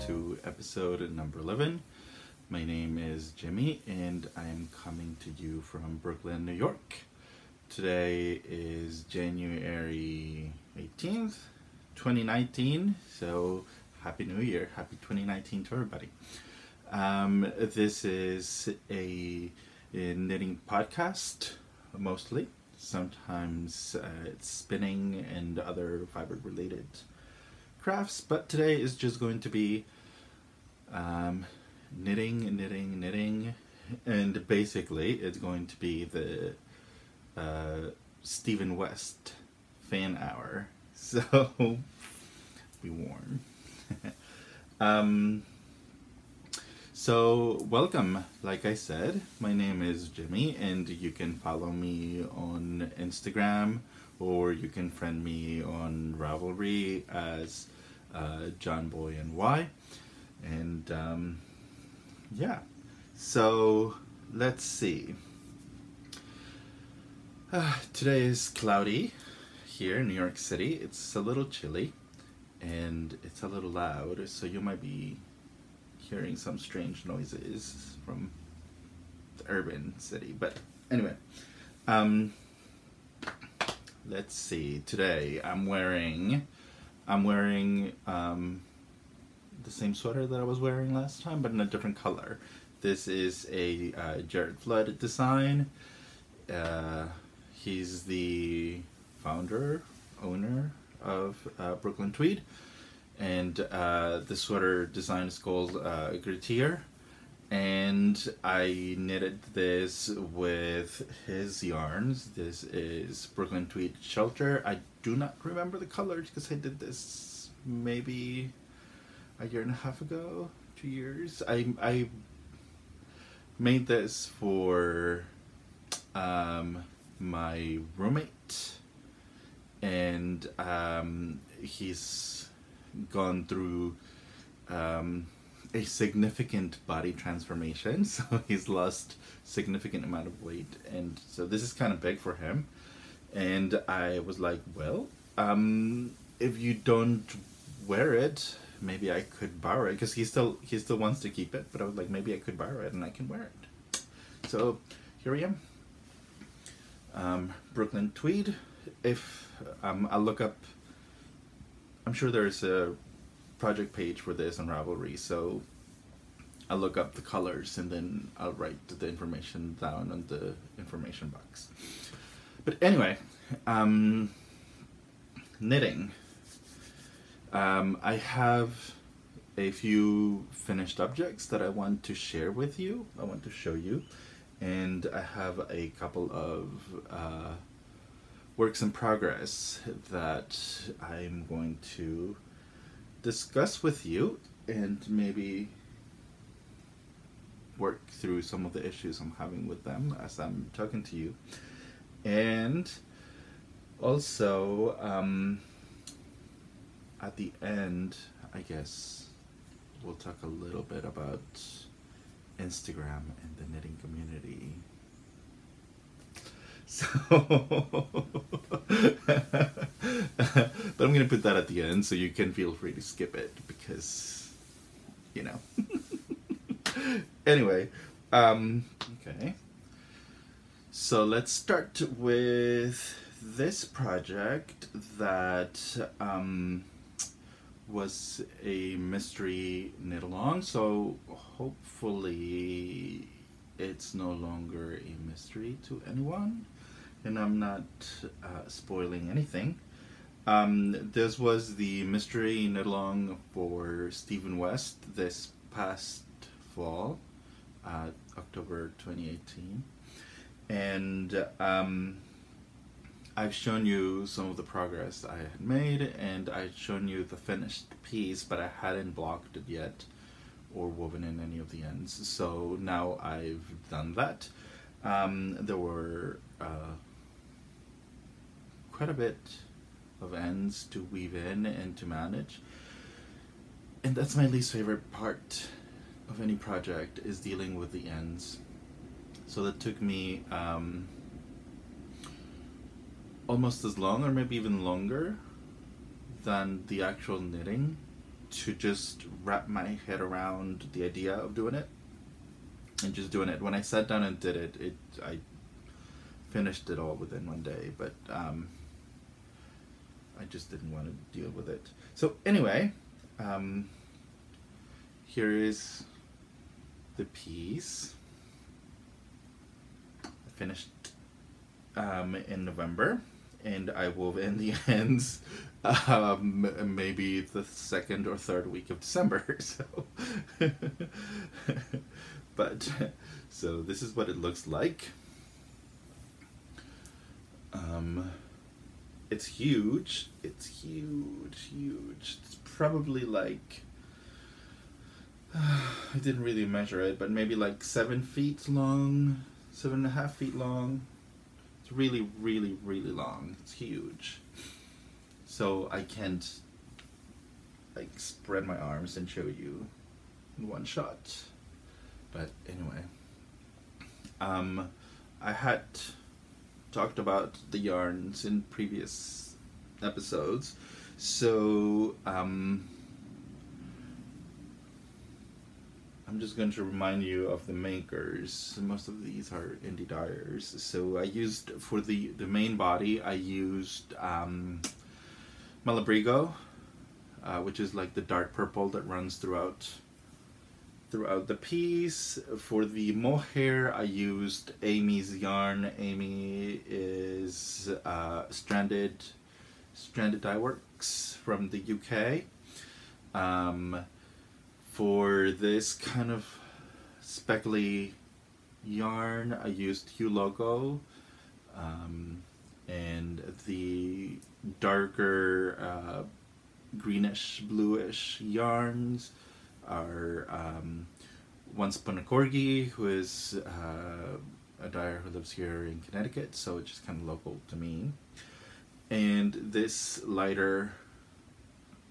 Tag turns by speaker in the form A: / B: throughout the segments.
A: to episode number 11. My name is Jimmy and I am coming to you from Brooklyn, New York. Today is January 18th, 2019, so Happy New Year, Happy 2019 to everybody. This is a knitting podcast, mostly. Sometimes it's spinning and other fiber related crafts, but today is just going to be knitting, and basically it's going to be the Stephen West fan hour, so be warned. So welcome. Like I said, my name is Jimmy and you can follow me on Instagram, or you can friend me on Ravelry as JonBoyNY. And yeah, so let's see. Today is cloudy here in New York City. It's a little chilly and it's a little loud, so you might be hearing some strange noises from the urban city. But anyway, let's see. Today I'm wearing the same sweater that I was wearing last time, but in a different color. This is a Jared Flood design. He's the owner of Brooklyn Tweed, and the sweater design is called Grettir, and I knitted this with his yarns. This is Brooklyn Tweed Shelter. I do not remember the colors because I did this maybe a year and a half ago, 2 years. I made this for my roommate, and he's gone through a significant body transformation, so he's lost significant amount of weight, and so this is kind of big for him. And I was like, well, if you don't wear it, maybe I could borrow it, because he still wants to keep it, but I was like, maybe I could borrow it and I can wear it. So here I am. Brooklyn Tweed. If I'll look up, I'm sure there's a project page for this on Ravelry, so I'll look up the colors and then I'll write the information down on the information box. But anyway, knitting. I have a few finished objects that I want to share with you. I want to show you, and I have a couple of works in progress that I'm going to discuss with you and maybe work through some of the issues I'm having with them as I'm talking to you. And also, at the end, I guess we'll talk a little bit about Instagram and the knitting community. So, but I'm going to put that at the end, so you can feel free to skip it, because, you know. Anyway, okay. So let's start with this project that was a mystery knit along, so hopefully it's no longer a mystery to anyone, and I'm not spoiling anything. This was the mystery knit along for Stephen West this past fall, October 2018, and I've shown you some of the progress I had made, and I've shown you the finished piece, but I hadn't blocked it yet or woven in any of the ends. So now I've done that. There were quite a bit of ends to weave in and to manage, and that's my least favorite part of any project, is dealing with the ends. So that took me almost as long, or maybe even longer, than the actual knitting to just wrap my head around the idea of doing it and just doing it. When I sat down and did it, I finished it all within one day, but I just didn't want to deal with it. So anyway, here is the piece. I finished in November, and I wove in the ends maybe the 2nd or 3rd week of December. So but so this is what it looks like. It's huge. It's huge. It's probably like I didn't really measure it, but maybe like 7 feet long, 7.5 feet long. It's really long. It's huge. So I can't like spread my arms and show you in one shot. But anyway, I had talked about the yarns in previous episodes, so I'm just going to remind you of the makers. Most of these are indie dyers. So I used, for the main body, I used Malabrigo, which is like the dark purple that runs throughout the piece. For the mohair, I used Amy's yarn. Amy is Stranded Dyeworks from the UK. For this kind of speckly yarn, I used Loco, and the darker greenish bluish yarns are one Spun Corgi, who is a dyer who lives here in Connecticut, so it's just kind of local to me. And this lighter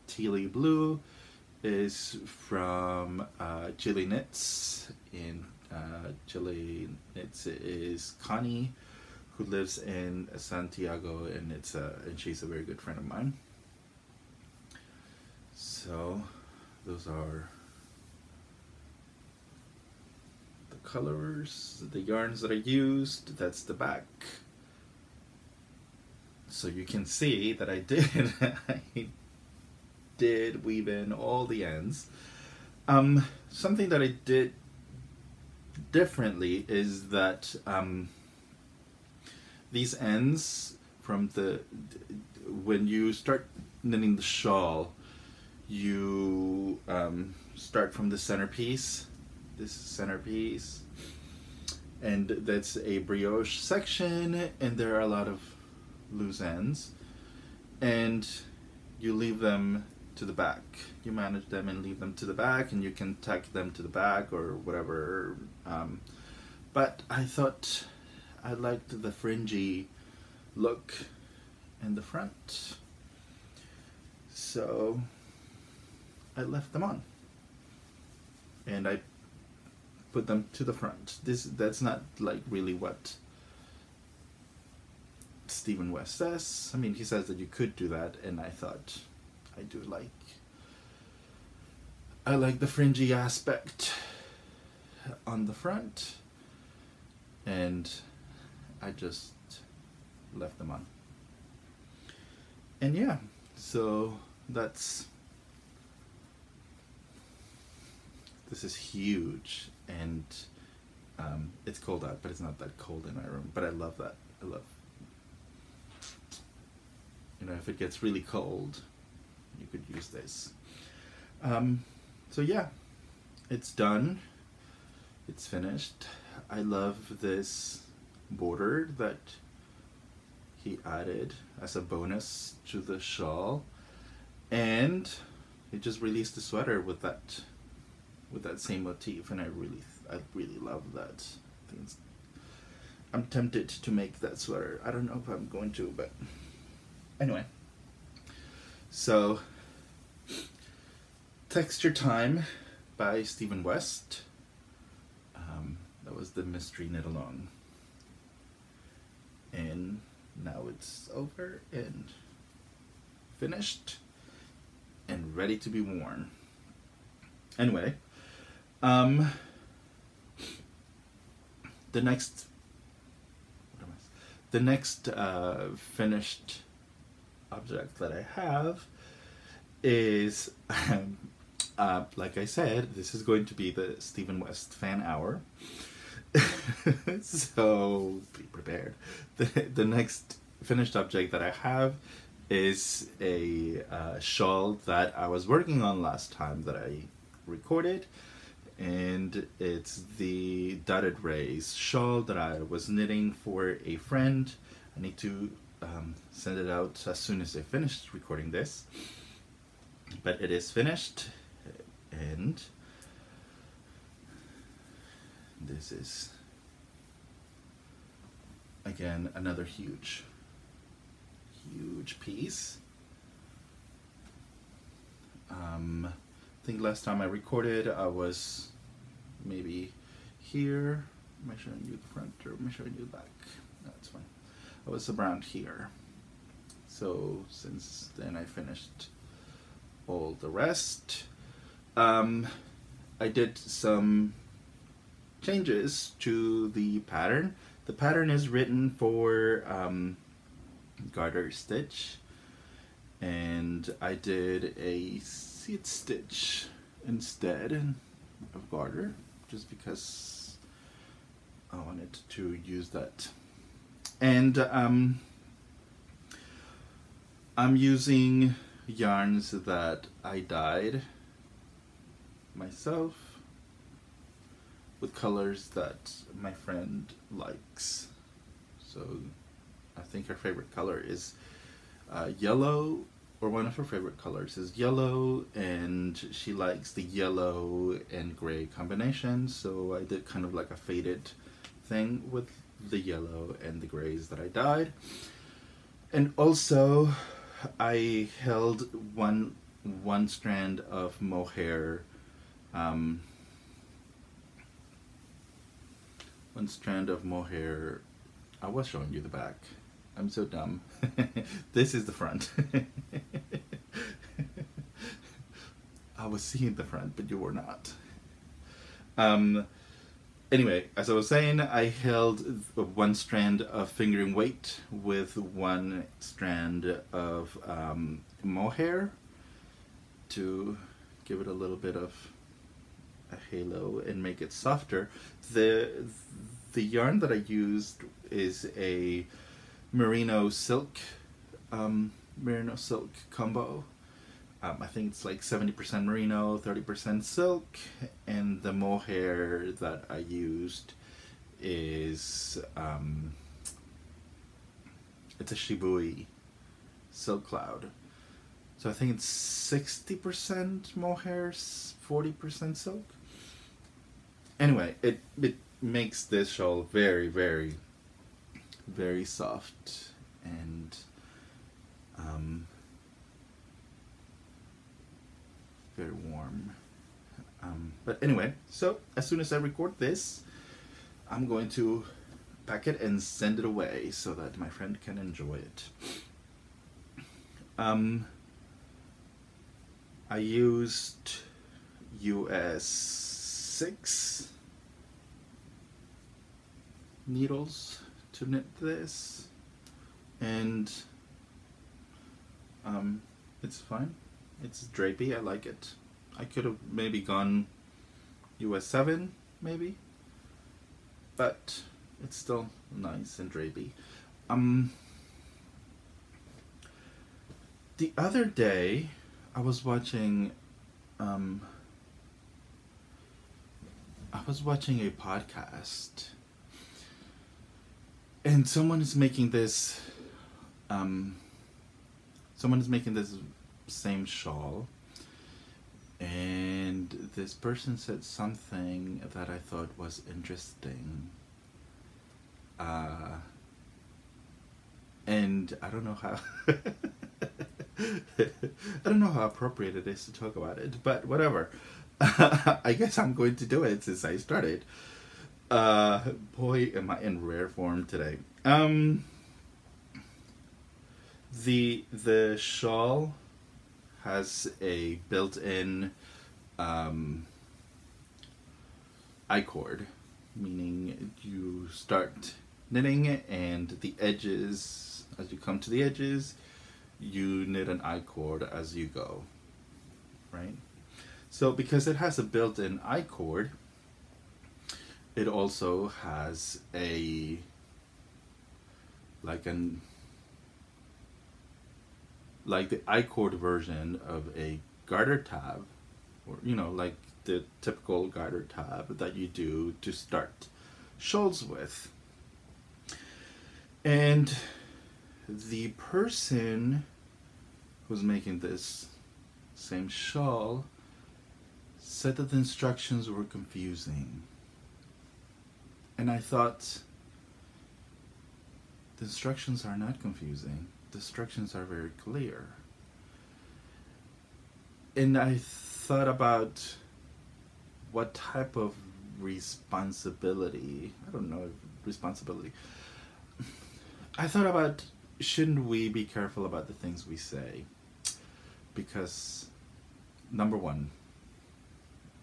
A: tealy blue is from ChileKnitz. In ChileKnitz is Connie, who lives in Santiago, and she's a very good friend of mine. So those are the colors, the yarns that I used. That's the back. So you can see that I did weave in all the ends. Something that I did differently is that these ends from when you start knitting the shawl, you start from the centerpiece, this centerpiece, and that's a brioche section, and there are a lot of loose ends, and you leave them to the back. You manage them and leave them to the back, and you can tack them to the back or whatever. But I thought I liked the fringy look in the front, so I left them on, and I put them to the front. That's not like really what Stephen West says. I mean, he says that you could do that, and I thought I like the fringy aspect on the front, and I just left them on. And yeah, so this is huge, and it's cold out, but it's not that cold in my room. But I love that. I love, if it gets really cold, you could use this. So yeah, it's done. It's finished. I love this border that he added as a bonus to the shawl, and he just released the sweater with that same motif, and I really love that. I'm tempted to make that sweater. I don't know if I'm going to, but anyway. So, Texture Time by Stephen West. That was the mystery knit along. And now it's over and finished and ready to be worn. Anyway, the next finished object that I have is, like I said, this is going to be the Stephen West fan hour. So be prepared. The next finished object that I have is a shawl that I was working on last time that I recorded, and it's the Dotted Rays shawl that I was knitting for a friend. I need to send it out as soon as I finish recording this, but it is finished, and this is again another huge piece. I think last time I recorded I was maybe here. Am I showing you the front or am I showing you the back? No, it's fine. I was around here. So since then I finished all the rest. I did some changes to the pattern. The pattern is written for garter stitch, and I did a seat stitch instead of garter just because I wanted to use that. And I'm using yarns that I dyed myself with colors that my friend likes. So I think her favorite color is yellow, or one of her favorite colors is yellow, and she likes the yellow and gray combination. So I did kind of like a faded thing with the yellow and the grays that I dyed. And also I held one strand of mohair, I was showing you the back. I'm so dumb. This is the front. I was seeing the front, but you were not. Anyway, as I was saying, I held one strand of fingering weight with one strand of mohair to give it a little bit of a halo and make it softer. The yarn that I used is a Merino silk combo. I think it's like 70% merino, 30% silk, and the mohair that I used is it's a Shibui Silk Cloud. So I think it's 60% mohair, 40% silk. Anyway, it makes this shawl very, very, very soft and very warm. But anyway, so as soon as I record this, I'm going to pack it and send it away so that my friend can enjoy it. I used US 6 needles to knit this, and it's fine. It's drapey. I like it. I could have maybe gone US 7 maybe, but it's still nice and drapey. The other day I was watching a podcast, and someone is making this same shawl, and this person said something that I thought was interesting, and I don't know how I don't know how appropriate it is to talk about it, but whatever. I guess I'm going to do it since I started. Boy, am I in rare form today. The shawl has a built-in I-cord, meaning you start knitting and the edges, as you come to the edges, you knit an I-cord as you go, right? So because it has a built-in I-cord, it also has a like the I-cord version of a garter tab, or you know, like the typical garter tab that you do to start shawls with. And the person who's making this same shawl said that the instructions were confusing. And I thought, the instructions are not confusing. The instructions are very clear. And I thought about what type of responsibility, I don't know, responsibility. I thought about, shouldn't we be careful about the things we say? Because, number one,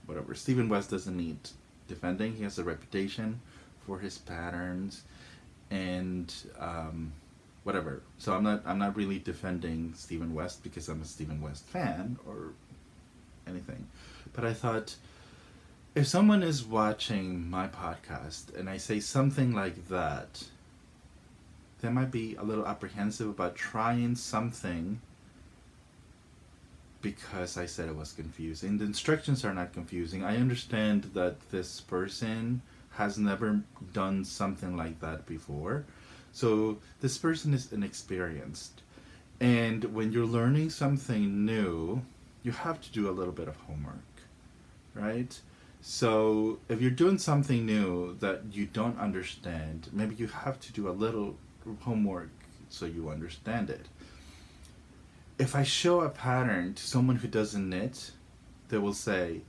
A: whatever, Stephen West doesn't need defending. He has a reputation for his patterns and whatever. So I'm not really defending Stephen West because I'm a Stephen West fan or anything. But I thought, if someone is watching my podcast and I say something like that, they might be a little apprehensive about trying something because I said it was confusing. The instructions are not confusing. I understand that this person has never done something like that before. So this person is inexperienced. And when you're learning something new, you have to do a little bit of homework, right? So if you're doing something new that you don't understand, maybe you have to do a little homework so you understand it. If I show a pattern to someone who doesn't knit, they will say,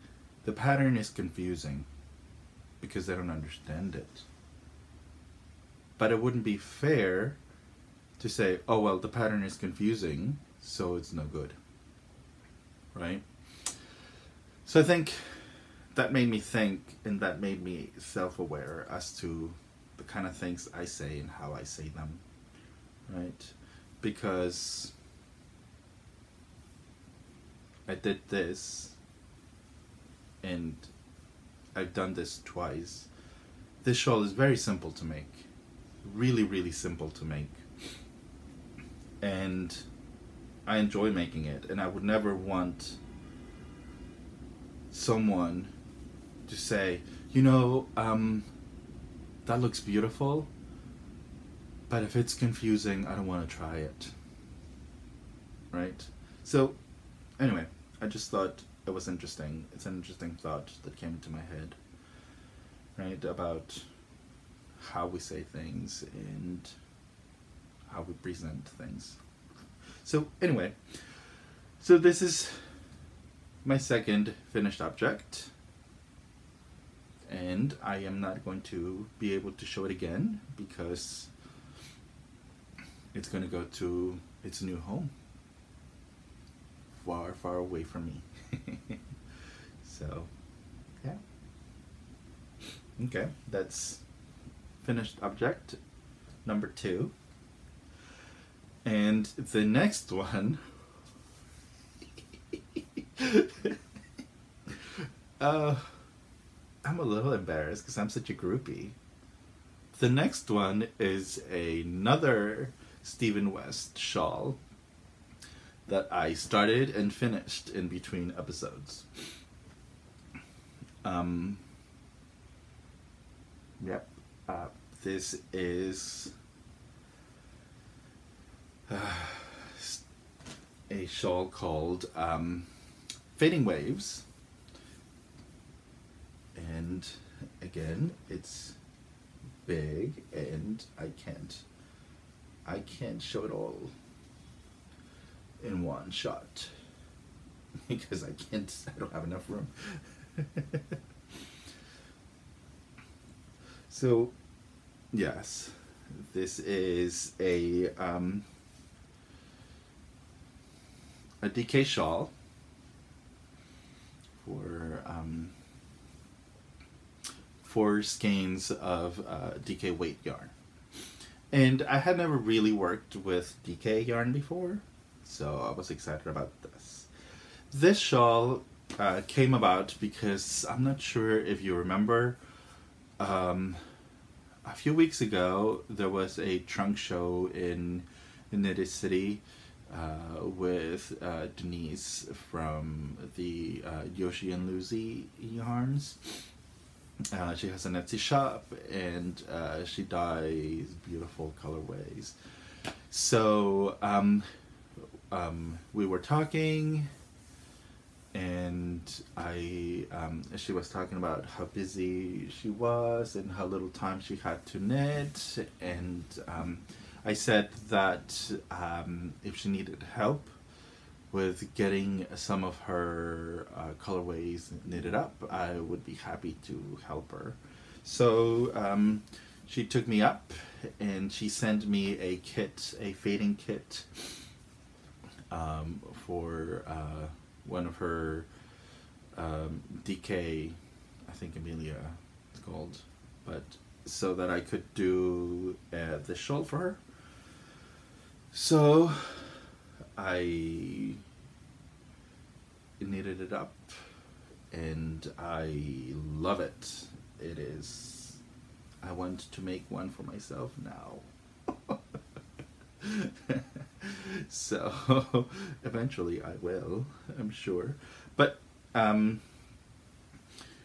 A: the pattern is confusing because they don't understand it. But it wouldn't be fair to say, oh, well, the pattern is confusing, so it's no good, right? So I think that made me think, and that made me self-aware as to the kind of things I say and how I say them, right? Because I did this, and I've done this twice. This shawl is very simple to make. Really, really simple to make. And I enjoy making it, and I would never want someone to say, you know, that looks beautiful, but if it's confusing, I don't want to try it. Right? So, anyway, I just thought it was interesting. It's an interesting thought that came into my head, right, about how we say things and how we present things. So anyway, so this is my second finished object, and I am not going to be able to show it again because it's going to go to its new home, far, far away from me. So, yeah. Okay, that's finished object number 2. And the next one, I'm a little embarrassed because I'm such a groupie. The next one is another Stephen West shawl that I started and finished in between episodes. Yep. This is a shawl called Fading Waves, and again, it's big, and I can't show it all in one shot because I don't have enough room. So yes, this is a DK shawl for 4 skeins of DK weight yarn. And I had never really worked with DK yarn before, so I was excited about this. This shawl came about because I'm not sure if you remember, a few weeks ago there was a trunk show in Knitted City with Denise from the Yoshi and Lucy yarns. She has an Etsy shop, and she dyes beautiful colorways. So we were talking, and she was talking about how busy she was and how little time she had to knit, and I said that if she needed help with getting some of her colorways knitted up, I would be happy to help her. So she took me up and she sent me a kit, a fading kit for one of her DK, I think Amelia it's called, but so that I could do the shawl for her. So I knitted it up and I love it. It is, I want to make one for myself now. So eventually I will, I'm sure. But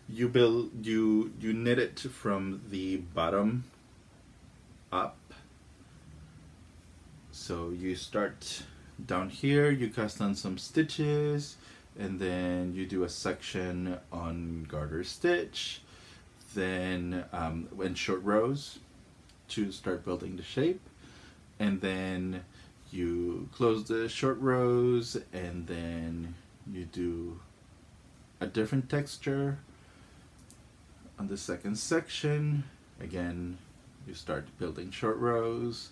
A: you knit it from the bottom up. So you start down here, you cast on some stitches, and then you do a section on garter stitch, then in short rows to start building the shape, and then you close the short rows, and then you do a different texture on the second section. Again, you start building short rows,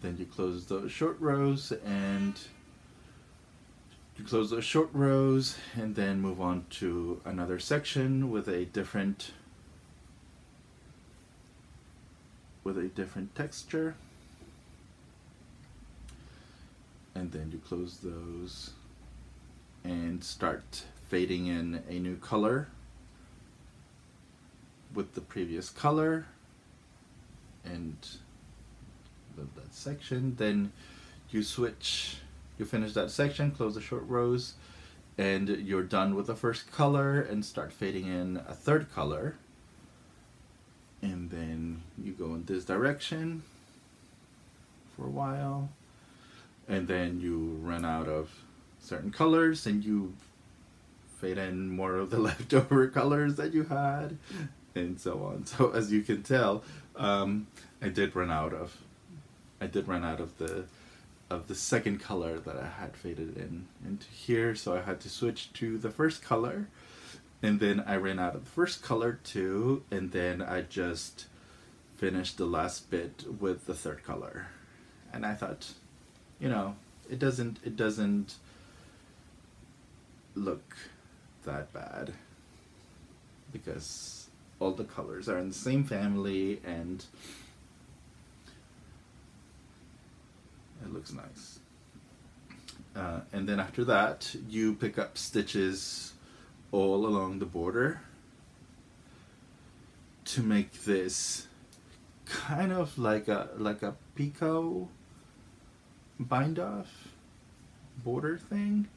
A: then you close those short rows, and you close those short rows, and then move on to another section with a different texture, and then you close those and start fading in a new color with the previous color, and that section. Then you switch, you finish that section, close the short rows, and you're done with the first color, and start fading in a third color. And then you go in this direction for a while, and then you run out of certain colors, and you fade in more of the leftover colors that you had, and so on. So as you can tell, I did run out of the second color that I had faded into here, so I had to switch to the first color, and then I ran out of the first color too, and then I just finished the last bit with the third color. And I thought, you know, it doesn't look that bad because all the colors are in the same family, and it looks nice. And then after that, you pick up stitches all along the border to make this kind of like a picot bind off border thing,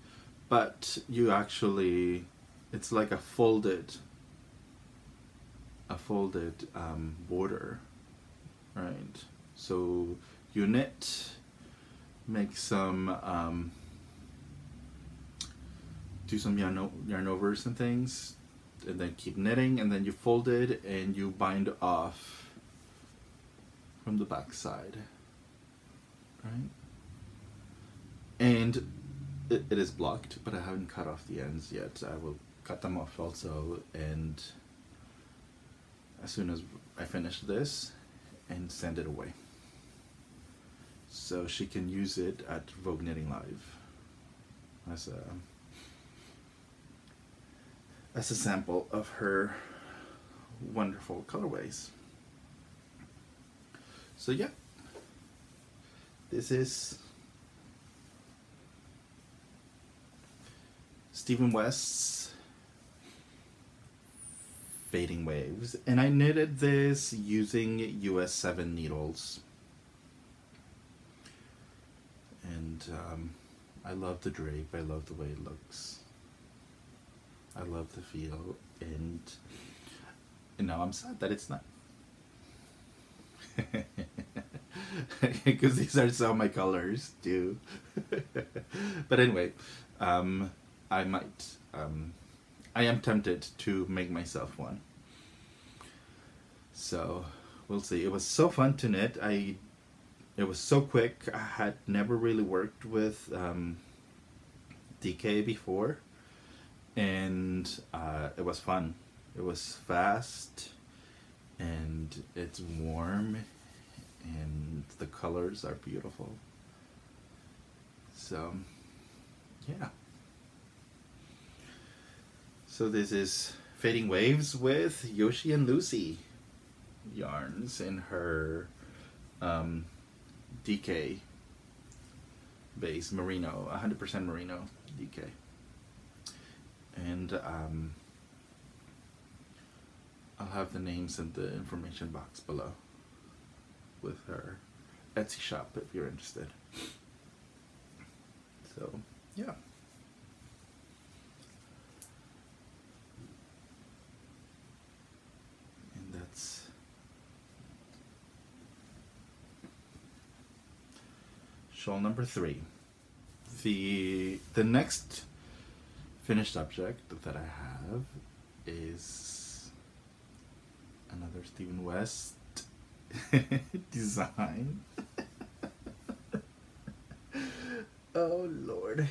A: but you actually, it's like a folded border, right? So you knit, make some do some yarn overs and things, and then keep knitting, and then you fold it and you bind off from the back side, right? And it is blocked, but I haven't cut off the ends yet. I will cut them off also, and as soon as I finish this, and send it away so she can use it at Vogue Knitting Live as as a sample of her wonderful colorways. So yeah, this is Stephen West's Fading Waves, and I knitted this using US 7 needles, and I love the drape, I love the way it looks, I love the feel, and now I'm sad that it's not. Because these are so my colors too. But anyway, I might, I am tempted to make myself one. So we'll see. It was so fun to knit. It was so quick. I had never really worked with DK before, and it was fun. It was fast, and it's warm, and the colors are beautiful. So yeah. So this is Fading Waves with Yoshi and Lucy yarns in her DK base, Merino, 100% Merino DK. And I'll have the names in the information box below with her Etsy shop if you're interested. So yeah. And that's shawl number 3. The next finished object that I have is another Stephen West design. Oh Lord.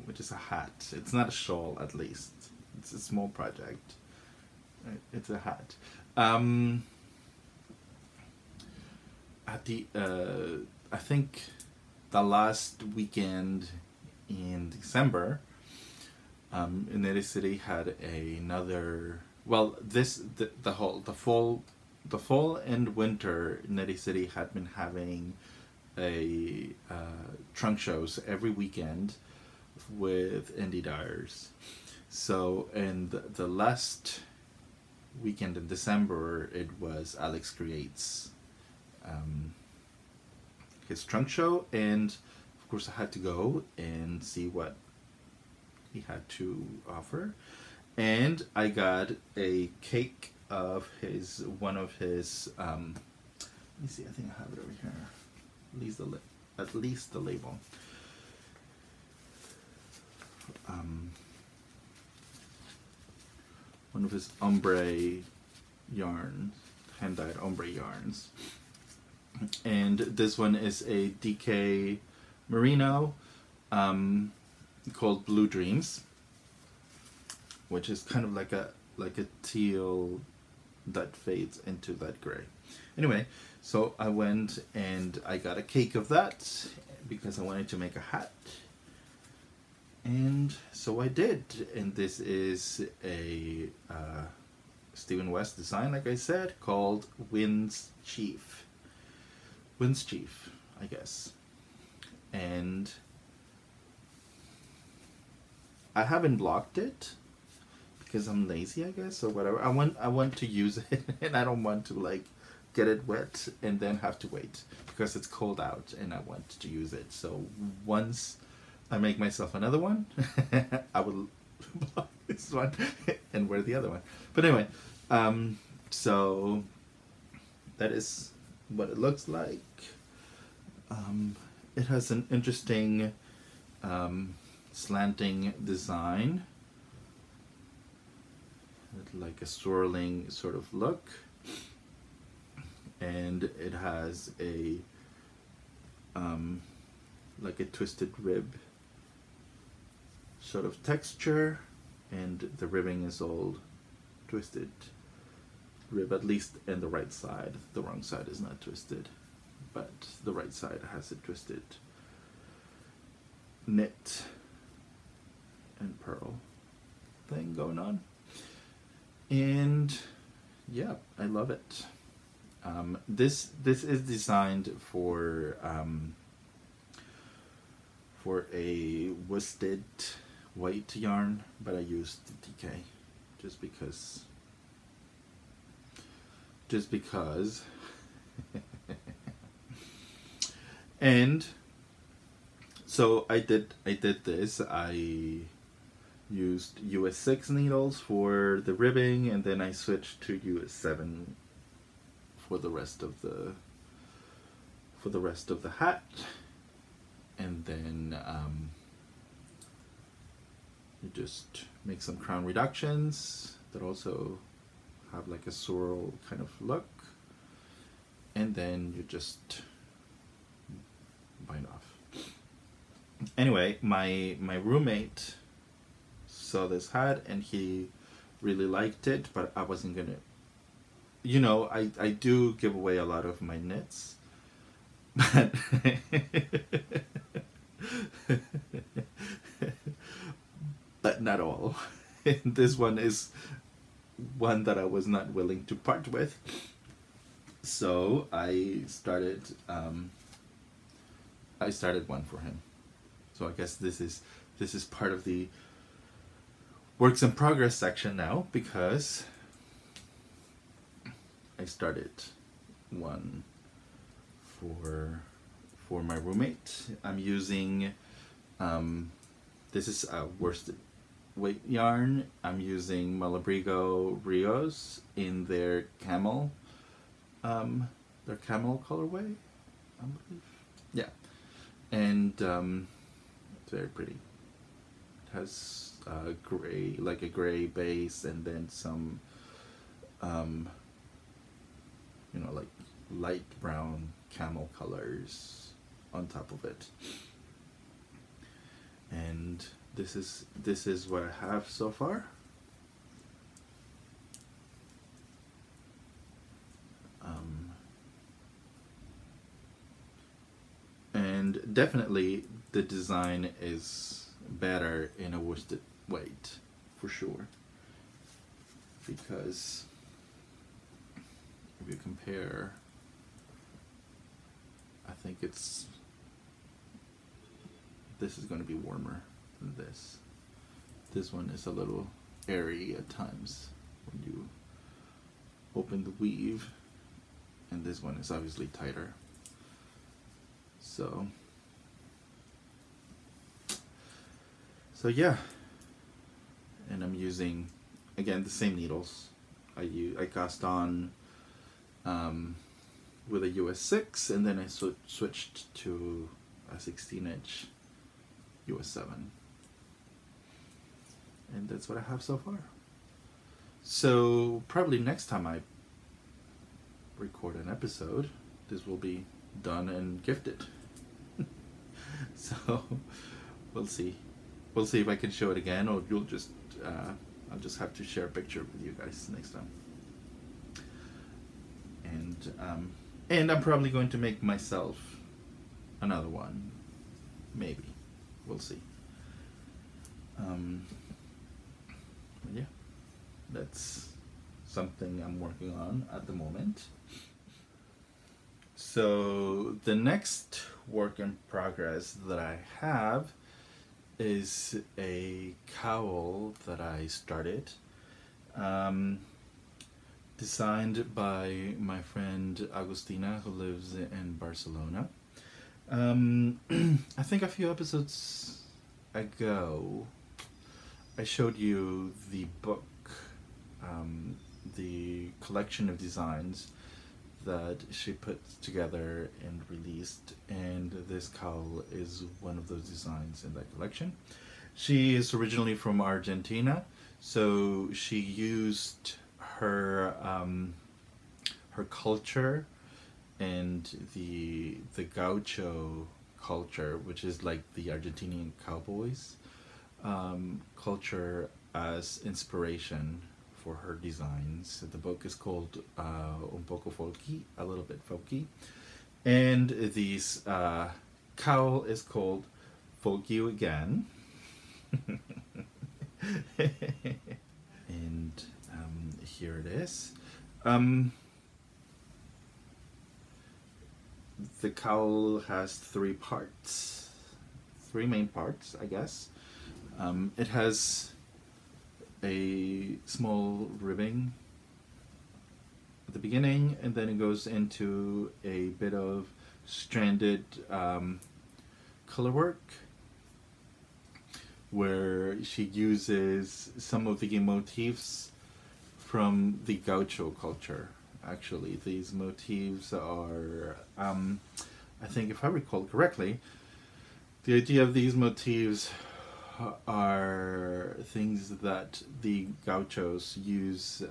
A: Which is a hat. It's not a shawl, at least. It's a small project. It's a hat. At the I think the last weekend in December, Knitted City had another. Well, the fall and winter, Knitted City had been having a trunk shows every weekend with indie dyers. So, in the last weekend in December, it was Alex Creates his trunk show, and of course I had to go and see what he had to offer, and I got a cake of one of his let me see, I think I have it over here, at least the label. One of his ombre yarns, hand-dyed ombre yarns. And this one is a DK Merino called Blue Dreams, which is kind of like a teal that fades into that gray. Anyway, so I went and I got a cake of that because I wanted to make a hat. And so I did, and this is a Stephen West design, like I said, called Windschief, I guess. And I haven't blocked it because I'm lazy, I guess, or whatever. I want to use it, and I don't want to like get it wet and then have to wait because it's cold out, and I want to use it. So once I make myself another one, I will block this one and wear the other one. But anyway, so that is what it looks like. It has an interesting slanting design, like a swirling sort of look, and it has a like a twisted rib sort of texture, and the ribbing is all twisted rib, at least in the right side. The wrong side is not twisted, but the right side has a twisted knit and purl thing going on. And yeah, I love it. This is designed for a worsted white yarn, but I used DK just because and so I did this. I used US 6 needles for the ribbing, and then I switched to US 7 for the rest of the hat. And then you just make some crown reductions that also have like a swirl kind of look, and then you just bind off. Anyway, my roommate saw this hat and he really liked it, but I wasn't gonna, you know, I do give away a lot of my knits, but but not all. This one is one that I was not willing to part with, so I started one for him. So I guess this is part of the works in progress section now, because I started one for my roommate. I'm using this is a worsted weight yarn. I'm using Malabrigo Rios in their camel colorway, I believe. Yeah, and it's very pretty. It has gray, like a gray base, and then some you know, like light brown camel colors on top of it. And this is what I have so far. And definitely the design is better in a worsted weight, for sure, because if you compare, I think this is going to be warmer than this. This one is a little airy at times when you open the weave, and this one is obviously tighter. So yeah, and I'm using, again, the same needles. I cast on with a US 6, and then I switched to a 16-inch US 7, and that's what I have so far. So probably next time I record an episode, this will be done and gifted. So we'll see if I can show it again, or you'll just I'll just have to share a picture with you guys next time. And I'm probably going to make myself another one, maybe. We'll see. But yeah, that's something I'm working on at the moment. So the next work in progress that I have is a cowl that I started, designed by my friend Agustina, who lives in Barcelona. I think a few episodes ago I showed you the book, the collection of designs that she put together and released, and this cowl is one of those designs in that collection. She is originally from Argentina, so she used her her culture and the gaucho culture, which is like the Argentinian cowboys culture, as inspiration for her designs. The book is called Un poco folky, a little bit folky, and this cowl is called folk you again. And here it is. The cowl has three main parts, I guess. It has a small ribbing at the beginning, and then it goes into a bit of stranded color work, where she uses some of the motifs from the gaucho culture. Actually, these motifs are, I think if I recall correctly, the idea of these motifs are things that the gauchos use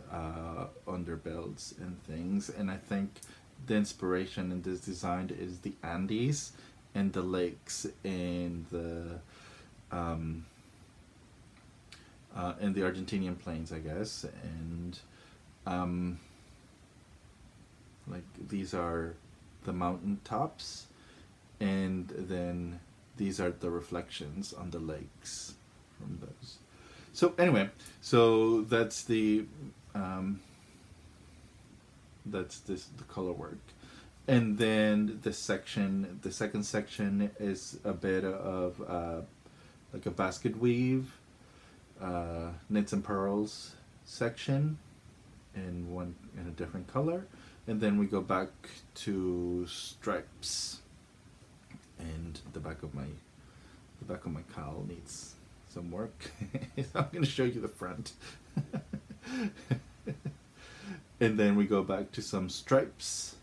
A: on their belts and things, and I think the inspiration in this design is the Andes and the lakes in the Argentinian plains, I guess, and like these are the mountain tops, and then these are the reflections on the lakes from those. So anyway, so that's the color work, and then the second section is a bit of like a basket weave, knits and pearls section in a different color, and then we go back to stripes, and the back of my cowl needs some work. I'm going to show you the front. And then we go back to some stripes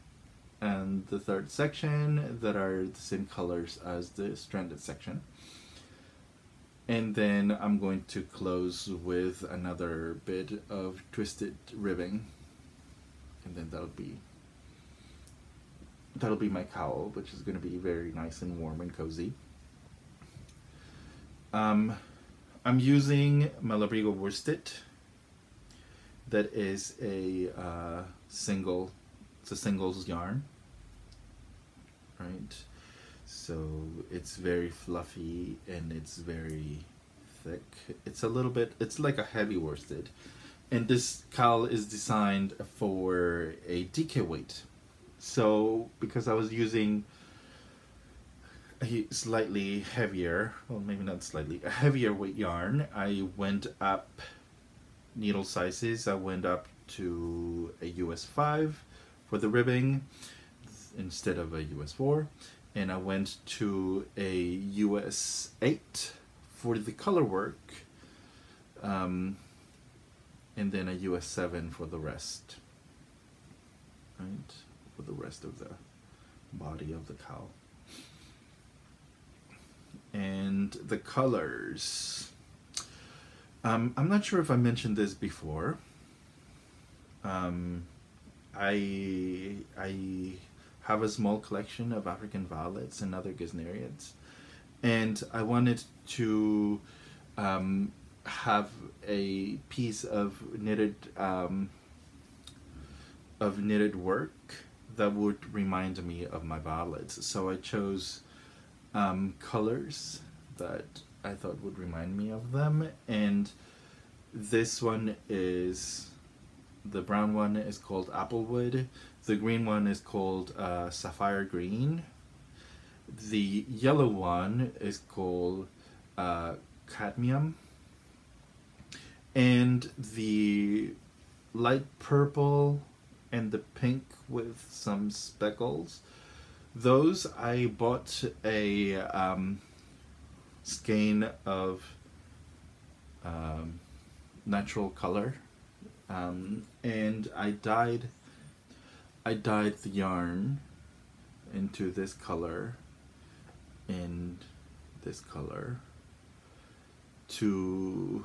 A: and the third section that are the same colors as the stranded section. And then I'm going to close with another bit of twisted ribbing, and then that'll be my cowl, which is going to be very nice and warm and cozy. I'm using Malabrigo worsted. That is a singles yarn, right? So it's very fluffy and it's very thick. It's like a heavy worsted. And this cowl is designed for a DK weight. So because I was using a slightly heavier, well maybe not slightly, a heavier weight yarn, I went up needle sizes. I went up to a US 5 for the ribbing instead of a US 4. And I went to a US 8 for the color work, and then a US 7 for the rest, right? For the rest of the body of the cowl. And the colors, I'm not sure if I mentioned this before. I have a small collection of African violets and other gesneriads, and I wanted to have a piece of knitted work that would remind me of my violets. So I chose colors that I thought would remind me of them, and this one is, the brown one is called Applewood, the green one is called Sapphire Green, the yellow one is called Cadmium, and the light purple and the pink with some speckles, those I bought a skein of natural color, and I dyed the yarn into this color and this color to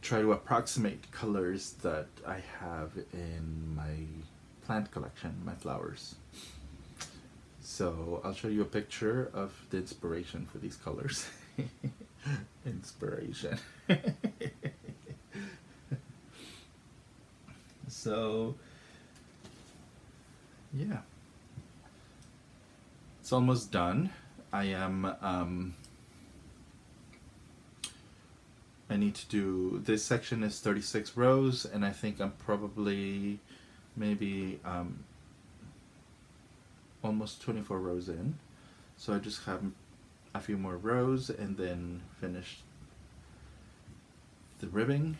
A: try to approximate colors that I have in my plant collection, my flowers. So I'll show you a picture of the inspiration for these colors. Inspiration. So yeah, it's almost done. I need to do, this section is 36 rows, and I think I'm probably maybe almost 24 rows in. So I just have a few more rows and then finish the ribbing,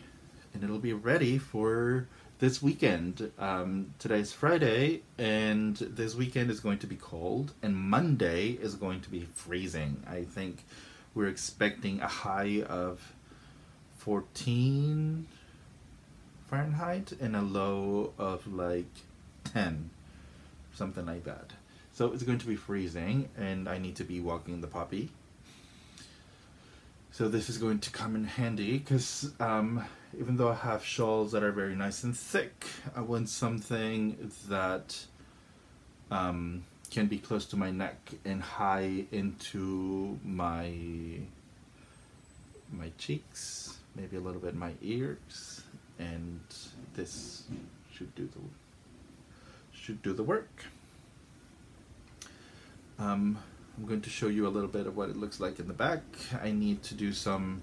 A: and it'll be ready for this weekend. Today's Friday, and this weekend is going to be cold, and Monday is going to be freezing. I think we're expecting a high of 14 Fahrenheit and a low of like 10, something like that. So it's going to be freezing, and I need to be walking the poppy. So this is going to come in handy, because even though I have shawls that are very nice and thick, I want something that can be close to my neck and high into my cheeks, maybe a little bit my ears, and this should do the work. I'm going to show you a little bit of what it looks like in the back. I need to do some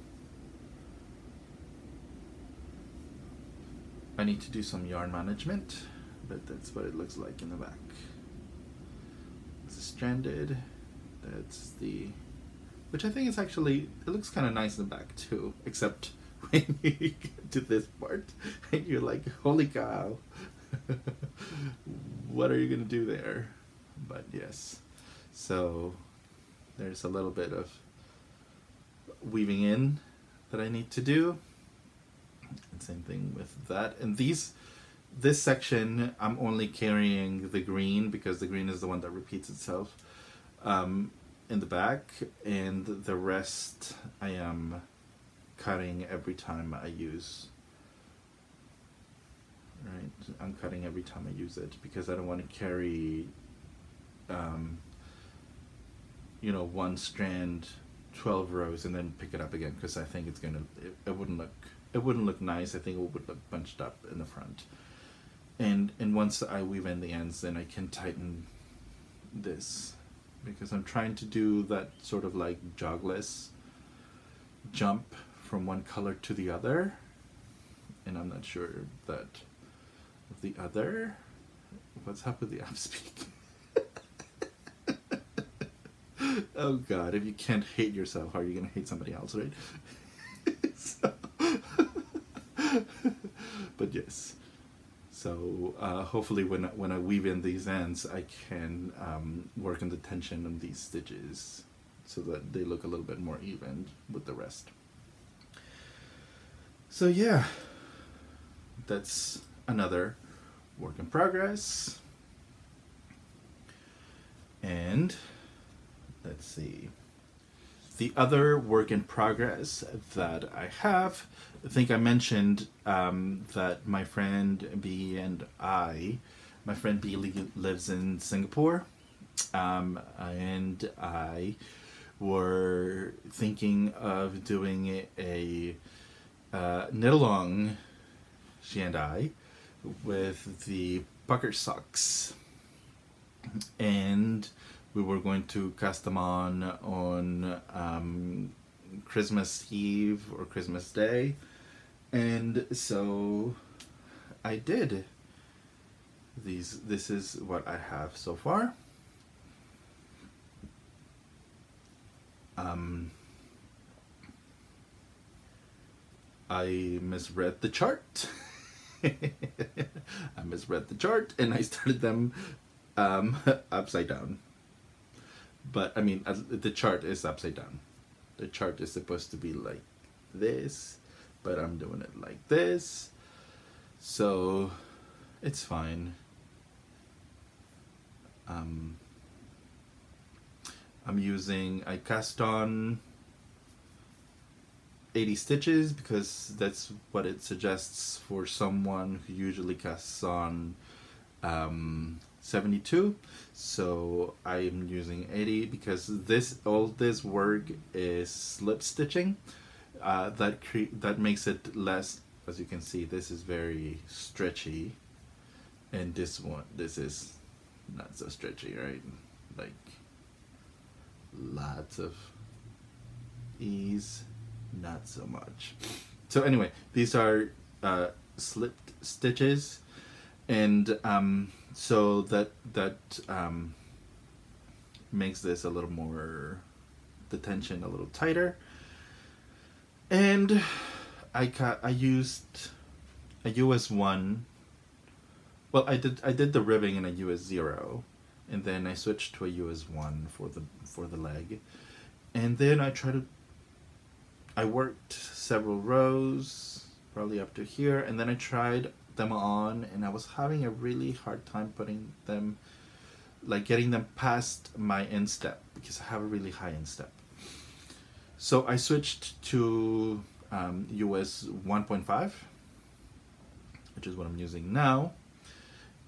A: yarn management, but that's what it looks like in the back. This is stranded. That's the, which I think is actually, it looks kind of nice in the back too, except when you get to this part and you're like, holy cow, what are you gonna do there? But yes. So there's a little bit of weaving in that I need to do. And same thing with that. And this section, I'm only carrying the green because the green is the one that repeats itself in the back, and the rest I am cutting every time I use. Right, I'm cutting every time I use it because I don't want to carry you know, one strand 12 rows and then pick it up again, because I think it's gonna, it wouldn't look nice. I think it would look bunched up in the front, and once I weave in the ends, then I can tighten this, because I'm trying to do that sort of like jogless jump from one color to the other, and I'm not sure that the other, what's up with the app speak. Oh God, if you can't hate yourself, how are you gonna hate somebody else, right? So, but yes, so hopefully when I weave in these ends, I can work on the tension on these stitches so that they look a little bit more even with the rest. So yeah, that's another work in progress. And let's see, the other work in progress that I have, I think I mentioned that my friend B and my friend B lives in Singapore, and I were thinking of doing a knit-along, she and I, with the pucker socks, and we were going to cast them on Christmas Eve or Christmas Day, and so I did. This is what I have so far. I misread the chart. I misread the chart and I started them upside down. But I mean, the chart is upside down. The chart is supposed to be like this, but I'm doing it like this. So it's fine. I cast on 80 stitches because that's what it suggests for someone who usually casts on 72. So I'm using 80 because all this work is slip stitching. That makes it less, as you can see, this is very stretchy, and this is not so stretchy, right? Like, lots of ease, not so much. So anyway, these are slipped stitches, and so that makes this a little more, the tension a little tighter. And I used a US 1. Well, I did the ribbing in a US 0, and then I switched to a US 1 for the leg, and then I worked several rows, probably up to here, and then I tried them on, and I was having a really hard time putting them, like getting them past my instep, because I have a really high instep. So I switched to US 1.5, which is what I'm using now,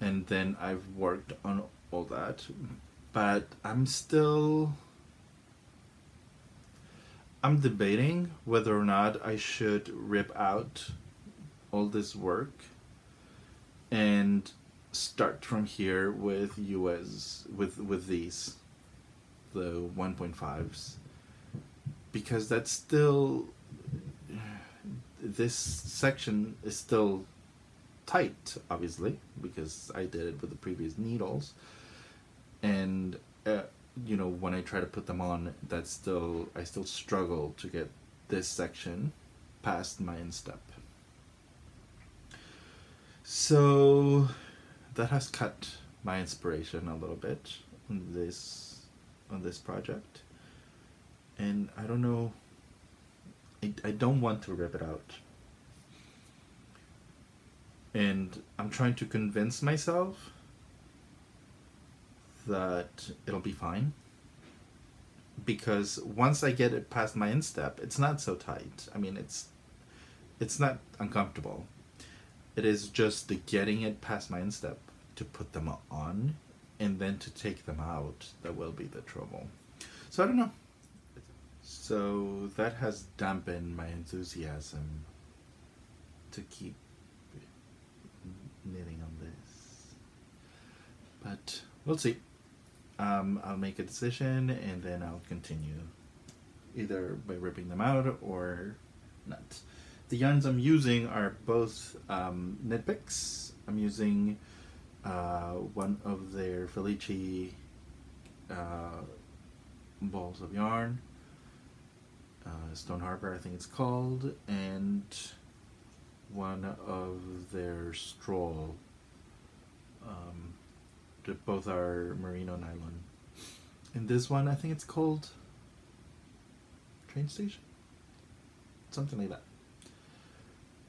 A: and then I've worked on all that, but I'm debating whether or not I should rip out all this work and start from here with with these, the 1.5s, because that's still, this section is still tight, obviously, because I did it with the previous needles, and you know, when I try to put them on, I still struggle to get this section past my instep. So that has cut my inspiration a little bit on this project, and I don't know, I don't want to rip it out, and I'm trying to convince myself that it'll be fine, because once I get it past my instep, it's not so tight. I mean, it's not uncomfortable. It is just the getting it past my instep to put them on and then to take them out that will be the trouble. So I don't know. So that has dampened my enthusiasm to keep knitting on this, but we'll see. I'll make a decision, and then I'll continue either by ripping them out or not. The yarns I'm using are both knit picks. I'm using one of their Felici balls of yarn, Stone Harbor I think it's called, and one of their Stroll. Both are merino nylon. And this one, I think it's called Train Station, something like that.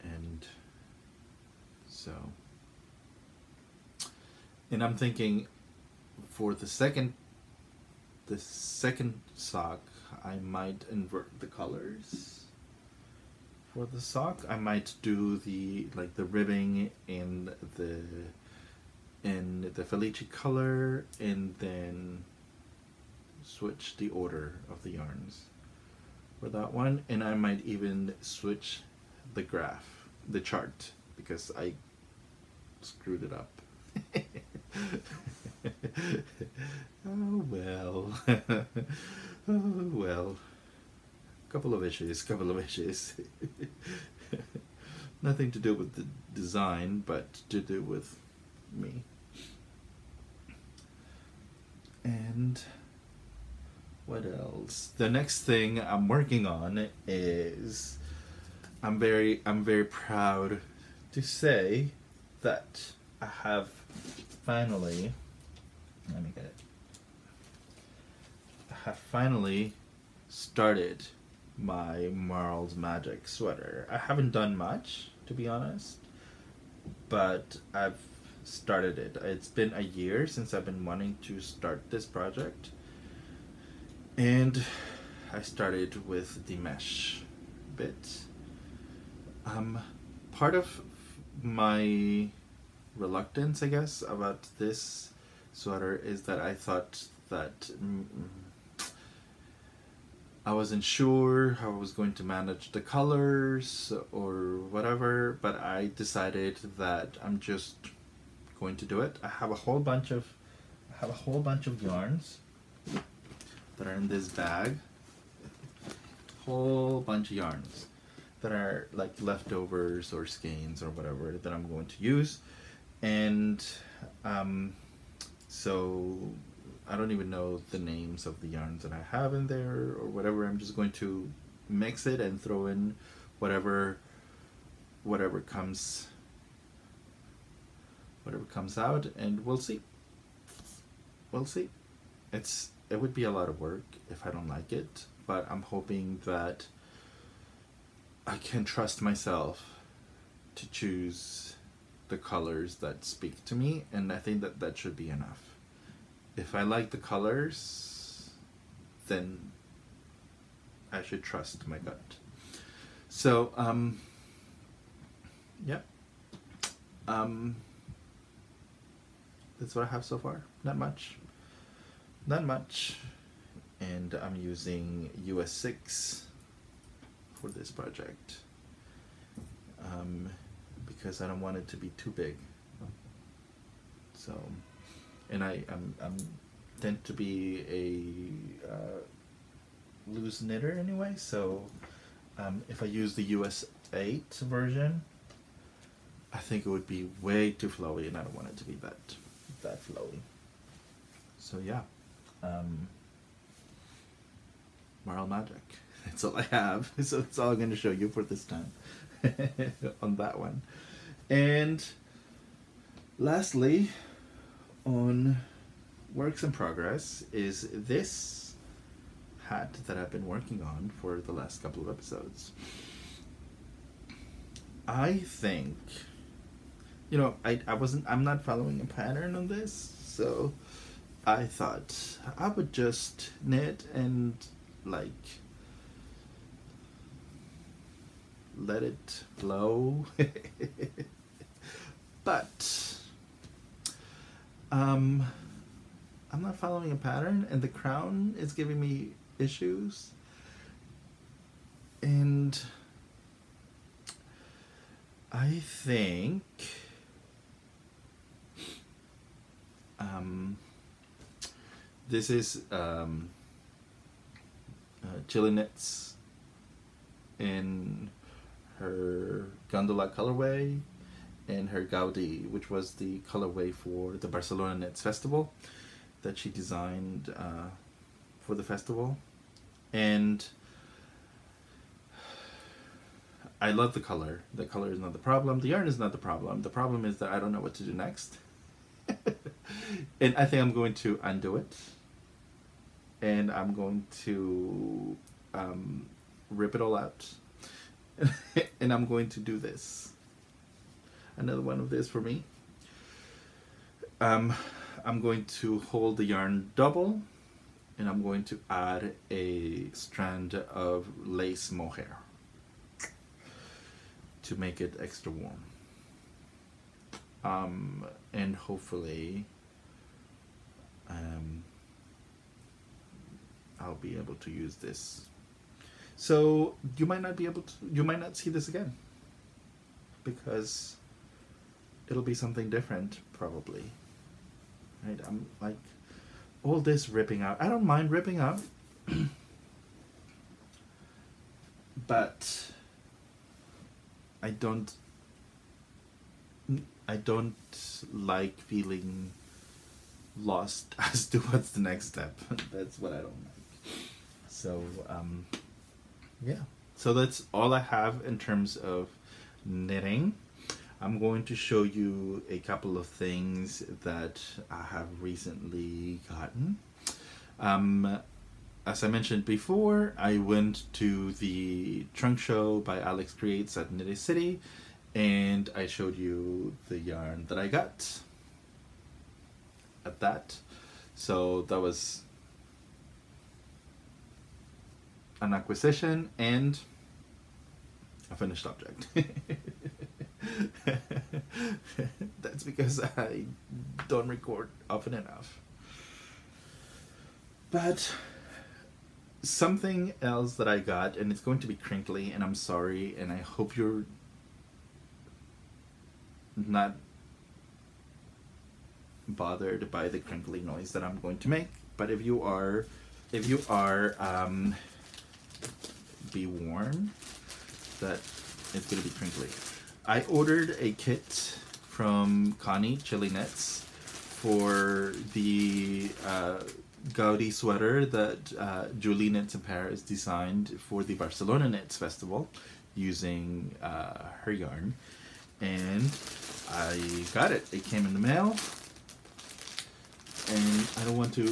A: And so, and I'm thinking for the second sock, I might invert the colors. For the sock, I might do the ribbing in the Felici color, and then switch the order of the yarns for that one, and I might even switch the chart, because I screwed it up. Oh well. Oh well. Couple of issues. Nothing to do with the design, but to do with me. And what else? The next thing I'm working on is, I'm very proud to say that I have finally, let me get it. I have finally started my Marl's Magic sweater. I haven't done much, to be honest, but I've started it. It's been a year since I've been wanting to start this project, and I started with the mesh bit. Part of my reluctance, I guess, about this sweater is that I thought that I wasn't sure how I was going to manage the colors or whatever, but I decided that I'm just going to do it. I have a whole bunch of yarns that are in this bag. Whole bunch of yarns that are like leftovers or skeins or whatever that I'm going to use. And so I don't even know the names of the yarns that I have in there or whatever. I'm just going to mix it and throw in whatever comes out, and we'll see. We'll see. It would be a lot of work if I don't like it, but I'm hoping that I can trust myself to choose the colors that speak to me, and I think that should be enough. If I like the colors, then I should trust my gut. So, yeah. That's what I have so far. Not much. Not much. And I'm using US 6 for this project. Because I don't want it to be too big. So, and I'm tend to be a loose knitter anyway, so if I use the US 8 version, I think it would be way too flowy, and I don't want it to be that flowy. So yeah, Moral magic. That's all I have. So that's all I'm going to show you for this time on that one. And lastly, on works in progress is this hat that I've been working on for the last couple of episodes. I think, you know, I'm not following a pattern on this, so I thought I would just knit and like let it flow. But I'm not following a pattern, and the crown is giving me issues, and I think this is ChileKnitz in her Gondola colorway and her Gaudi, which was the colorway for the Barcelona Knits Festival that she designed for the festival. And I love the color. The color is not the problem. The yarn is not the problem. The problem is that I don't know what to do next. And I think I'm going to undo it. And I'm going to rip it all out. And I'm going to do this. Another one of this for me. I'm going to hold the yarn double, and I'm going to add a strand of lace mohair to make it extra warm. And hopefully I'll be able to use this. So you might not see this again, because it'll be something different probably. Right? I'm like, all this ripping out. I don't mind ripping out, but I don't like feeling lost as to what's the next step. That's what I don't like. So yeah, so that's all I have in terms of knitting. I'm going to show you a couple of things that I have recently gotten. As I mentioned before, I went to the trunk show by Alex Creates at Knitty City, and I showed you the yarn that I got at that. So that was an acquisition and a finished object. That's because I don't record often enough. But something else that I got, and it's going to be crinkly, and I'm sorry, and I hope you're not bothered by the crinkly noise that I'm going to make, but if you are, if you are, be warned that it's going to be crinkly. I ordered a kit from Connie, ChileKnitz, for the Gaudi sweater that Julie Knits in Paris designed for the Barcelona Knits Festival using her yarn. And I got it. It came in the mail. And I don't want to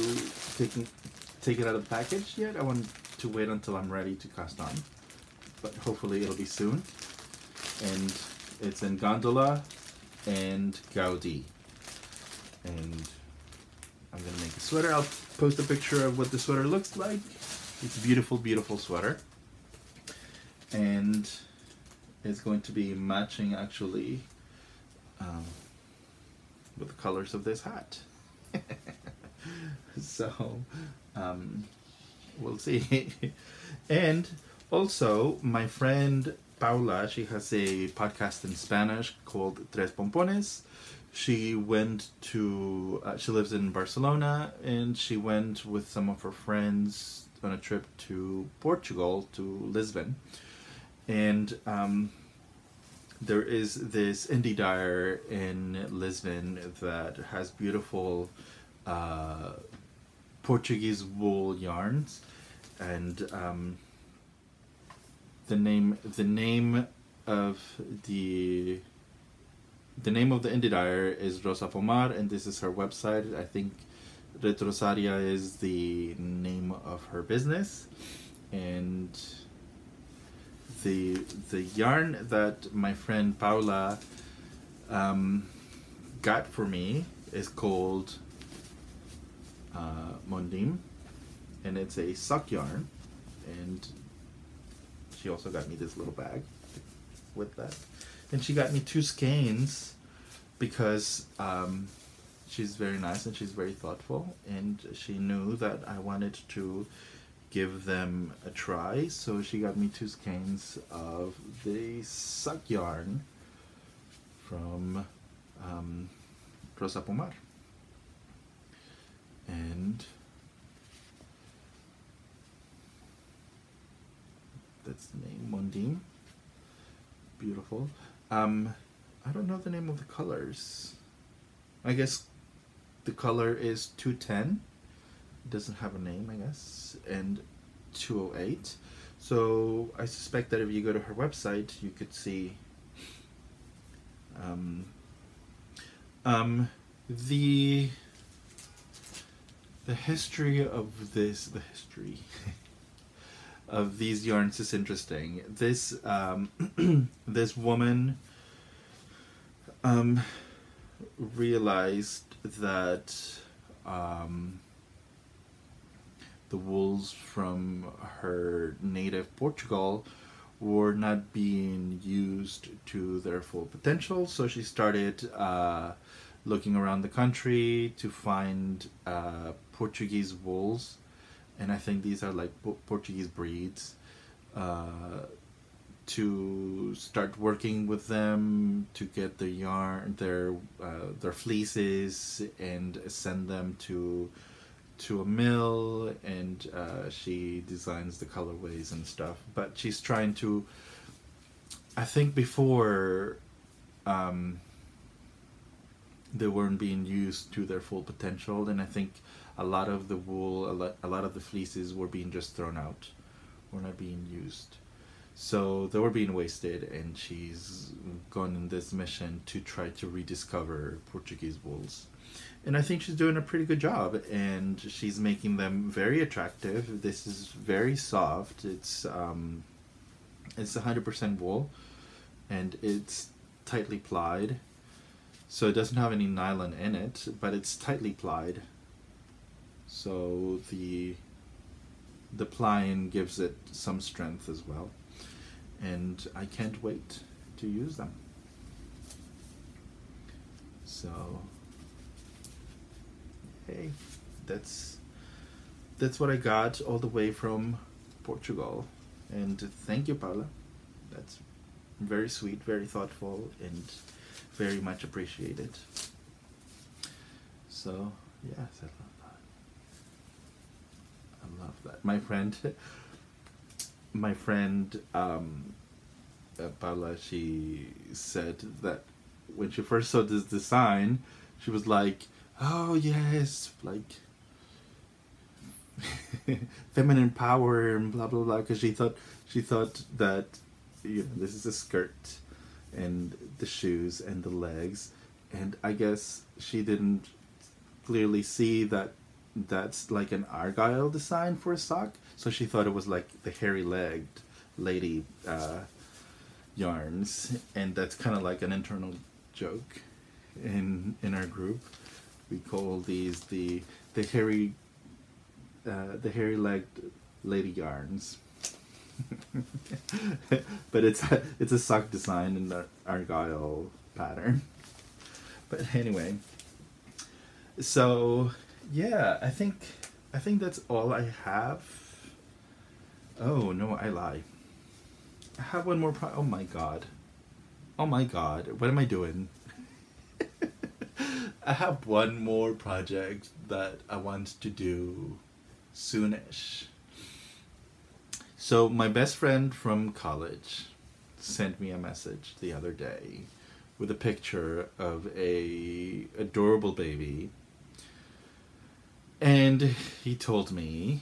A: take it out of the package yet. I want to wait until I'm ready to cast on. But hopefully it'll be soon. And it's in Gondola and Gaudi. And I'm going to make a sweater. I'll post a picture of what the sweater looks like. It's a beautiful, beautiful sweater. And it's going to be matching actually with the colors of this hat. So we'll see. And also my friend Paula, she has a podcast in Spanish called Tres Pompones. She went to, she lives in Barcelona, and she went with some of her friends on a trip to Portugal, to Lisbon. And there is this indie dyer in Lisbon that has beautiful Portuguese wool yarns. And the name of the indie dyer is Rosa Pomar, and this is her website. I think Retrosaria is the name of her business. And the yarn that my friend Paula got for me is called Mondim, and it's a sock yarn. And she also got me this little bag with that. And she got me 2 skeins because she's very nice and she's very thoughtful, and she knew that I wanted to give them a try, so she got me 2 skeins of the sock yarn from Rosa Pomar. And that's the name, Mondim. Beautiful. I don't know the name of the colors. I guess the color is 210. It doesn't have a name, I guess. And 208. So I suspect that if you go to her website, you could see the history of this. The history of these yarns is interesting. This this woman realized that the wools from her native Portugal were not being used to their full potential, so she started looking around the country to find Portuguese wools, and I think these are like Portuguese breeds, to start working with them to get the yarn, their fleeces, and send them to a mill, and she designs the colorways and stuff. But she's trying to, I think before they weren't being used to their full potential, and I think a lot of the wool, a lot of the fleeces were being just thrown out, were not being used. So they were being wasted, and she's gone in this mission to try to rediscover Portuguese wools. And I think she's doing a pretty good job, and she's making them very attractive. This is very soft. It's 100% wool, and it's tightly plied. So it doesn't have any nylon in it, but it's tightly plied. So the plying gives it some strength as well. And I can't wait to use them. So, hey, that's what I got all the way from Portugal. And thank you, Paula. That's very sweet, very thoughtful, and very much appreciated. So, yes, I love love that. My friend Paula, she said that when she first saw this design, she was like, oh yes, like feminine power and blah blah blah, because she thought that, you know, this is a skirt and the shoes and the legs, and I guess she didn't clearly see that that's like an argyle design for a sock, so she thought it was like the hairy-legged lady yarns, and that's kind of like an internal joke in our group. We call these the hairy-legged lady yarns. But it's a sock design in the argyle pattern. But anyway, so yeah, I think that's all I have. Oh no, I lie. I have one more oh my god, what am I doing? I have one more project that I want to do soonish. So my best friend from college sent me a message the other day with a picture of a adorable baby, and he told me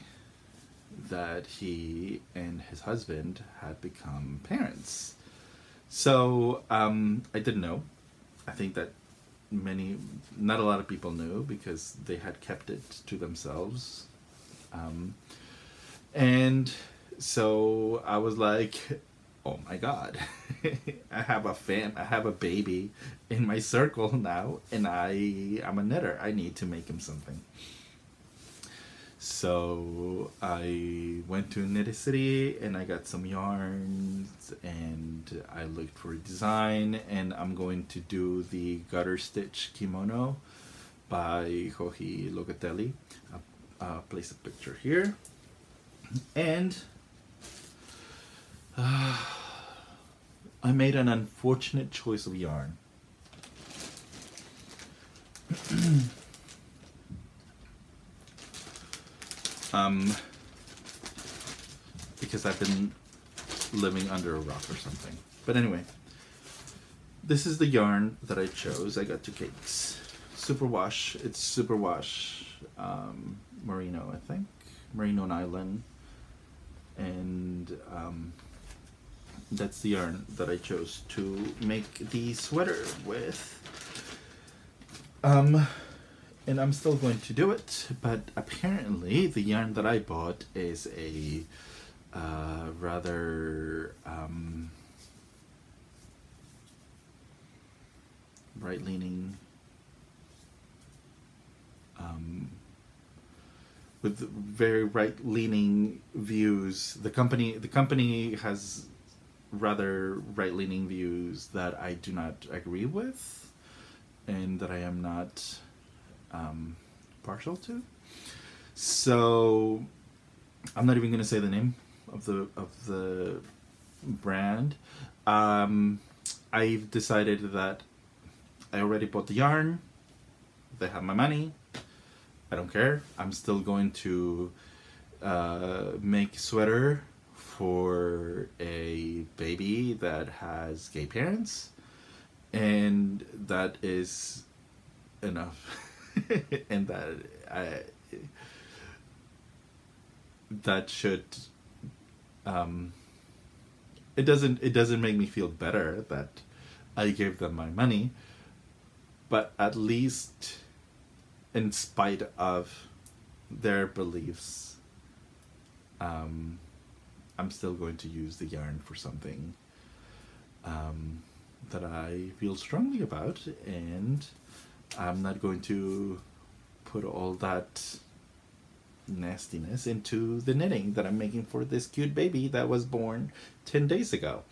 A: that he and his husband had become parents. So I didn't know. I think that not a lot of people knew, because they had kept it to themselves. And so I was like, oh my god, I have a baby in my circle now, and I'm a knitter. I need to make him something. So I went to Knit City and I got some yarns, and I looked for a design, and I'm going to do the gutter stitch kimono by Jorge Locatelli. I'll place a picture here. And I made an unfortunate choice of yarn. Because I've been living under a rock or something. But anyway, this is the yarn that I chose. I got 2 cakes. Superwash. It's Superwash Merino, I think. Merino nylon. And that's the yarn that I chose to make the sweater with. And I'm still going to do it, but apparently the yarn that I bought is a rather right-leaning, with very right-leaning views. The company has rather right-leaning views that I do not agree with, and that I am not partial to. So I'm not even going to say the name of the brand. I've decided that I already bought the yarn. They have my money. I don't care. I'm still going to make sweater for a baby that has gay parents, and that is enough. And that should it doesn't make me feel better that I gave them my money, but at least in spite of their beliefs, I'm still going to use the yarn for something that I feel strongly about, and I'm not going to put all that nastiness into the knitting that I'm making for this cute baby that was born 10 days ago.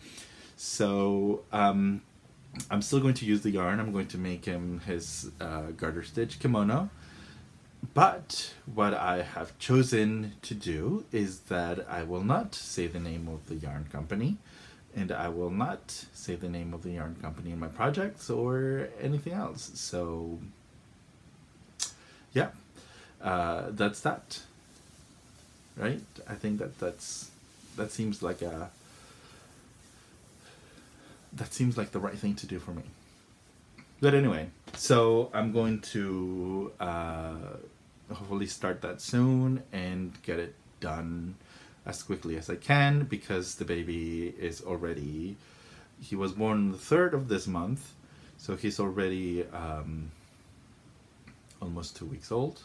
A: So I'm still going to use the yarn. I'm going to make him his garter stitch kimono. But what I have chosen to do is that I will not say the name of the yarn company, and I will not say the name of the yarn company in my projects or anything else. So yeah, that's that. right? I think that seems like the right thing to do for me. But anyway, so I'm going to hopefully start that soon and get it done as quickly as I can, because the baby is already, he was born the 3rd of this month, so he's already almost 2 weeks old,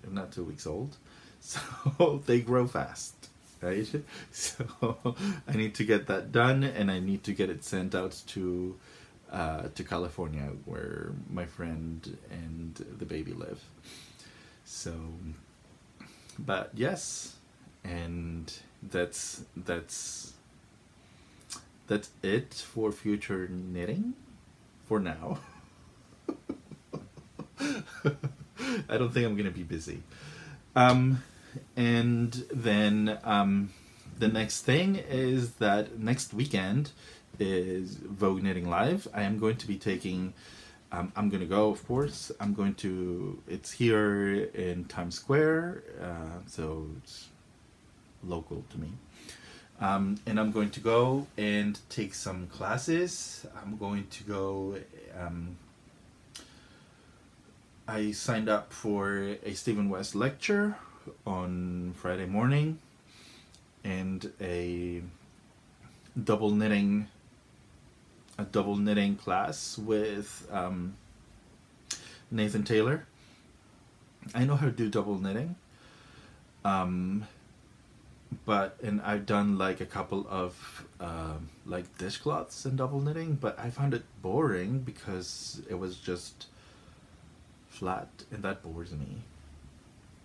A: if not 2 weeks old. So they grow fast, right? So I need to get that done, and I need to get it sent out to California, where my friend and the baby live. So, but yes, and that's it for future knitting for now. I don't think I'm gonna be busy. And then the next thing is that next weekend is Vogue Knitting Live. I am going to be taking, I'm going to go, of course. It's here in Times Square, so it's local to me. And I'm going to go and take some classes. I'm going to go, I signed up for a Stephen West lecture on Friday morning, and a double knitting class with Nathan Taylor. I know how to do double knitting, and I've done like a couple of like dishcloths and double knitting, but I found it boring because it was just flat, and that bores me.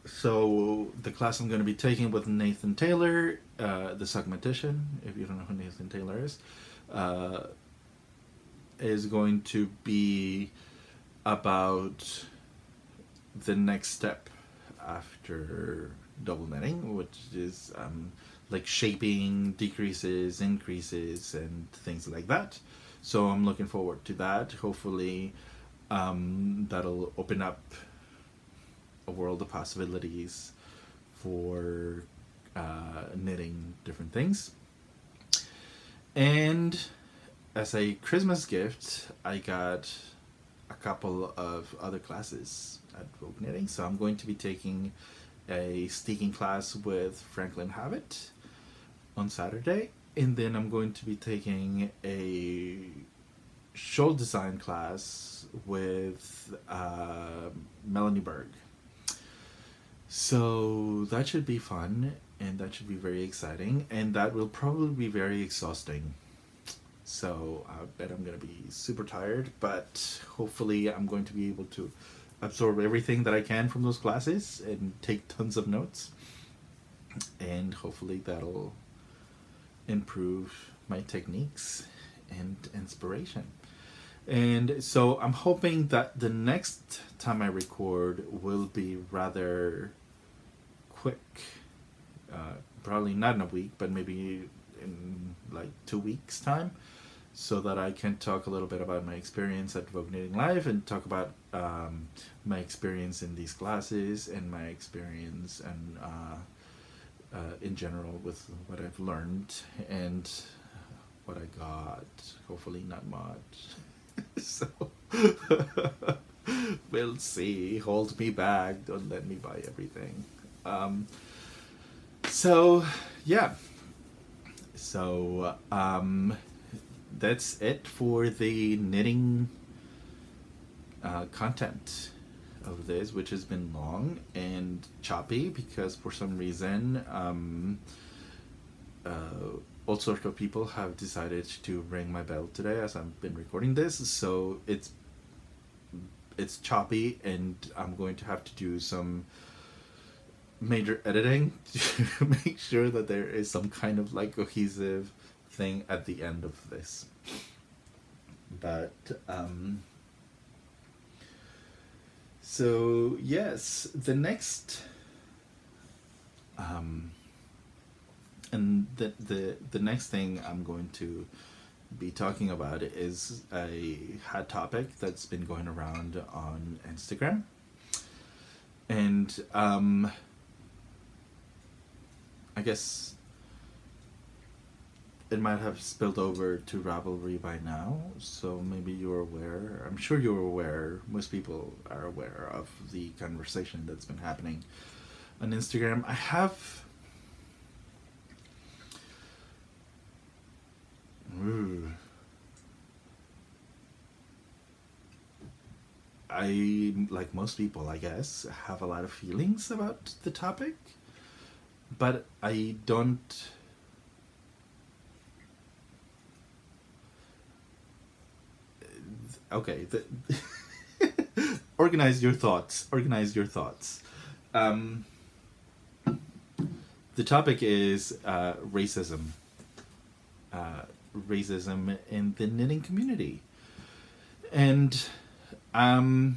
A: So the class I'm going to be taking with Nathan Taylor, the Sugmatician, if you don't know who Nathan Taylor is going to be about the next step after double knitting, which is like shaping, decreases, increases, and things like that. So I'm looking forward to that. Hopefully that'll open up a world of possibilities for knitting different things. And as a Christmas gift, I got a couple of other classes at Vogue Knitting. So I'm going to be taking a steeking class with Franklin Havitt on Saturday, and then I'm going to be taking a shawl design class with Melanie Berg. So that should be fun, and that should be very exciting, and that will probably be very exhausting. So I bet I'm going to be super tired, but hopefully I'm going to be able to absorb everything that I can from those classes and take tons of notes, and hopefully that'll improve my techniques and inspiration. And so I'm hoping that the next time I record will be rather quick, probably not in a week, but maybe in like 2 weeks time, so that I can talk a little bit about my experience at Vogue Knitting Live, and talk about my experience in these classes, and my experience and in general with what I've learned and what I got. Hopefully not much. So we'll see. Hold me back. Don't let me buy everything. So yeah. So that's it for the knitting content of this, which has been long and choppy because for some reason all sorts of people have decided to ring my bell today as I've been recording this, so it's choppy, and I'm going to have to do some major editing to make sure that there is some kind of like cohesive thing at the end of this. But so yes, the next and the next thing I'm going to be talking about is a hot topic that's been going around on Instagram, and I guess it might have spilled over to Ravelry by now, so maybe you're aware. I'm sure you're aware. Most people are aware of the conversation that's been happening on Instagram. I have... I, like most people, I guess, have a lot of feelings about the topic, but I don't... Okay, organize your thoughts. Organize your thoughts. The topic is racism. Racism in the knitting community. And I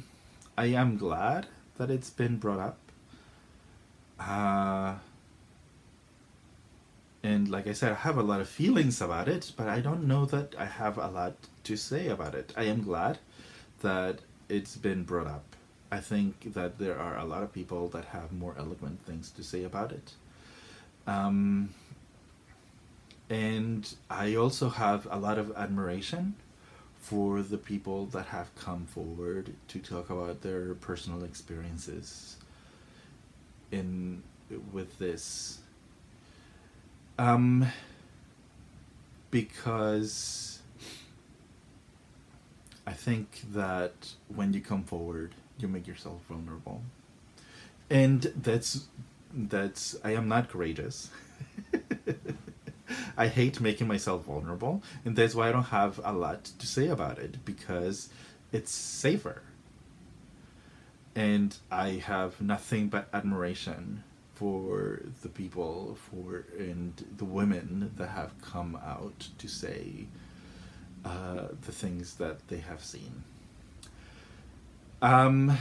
A: am glad that it's been brought up. And like I said, I have a lot of feelings about it, but I don't know that I have a lot to say about it. I am glad that it's been brought up. I think that there are a lot of people that have more eloquent things to say about it. And I also have a lot of admiration for the people that have come forward to talk about their personal experiences with this. Because I think that when you come forward, you make yourself vulnerable. And that's I am not courageous. I hate making myself vulnerable, and that's why I don't have a lot to say about it, because it's safer. And I have nothing but admiration for the people and the women that have come out to say the things that they have seen. I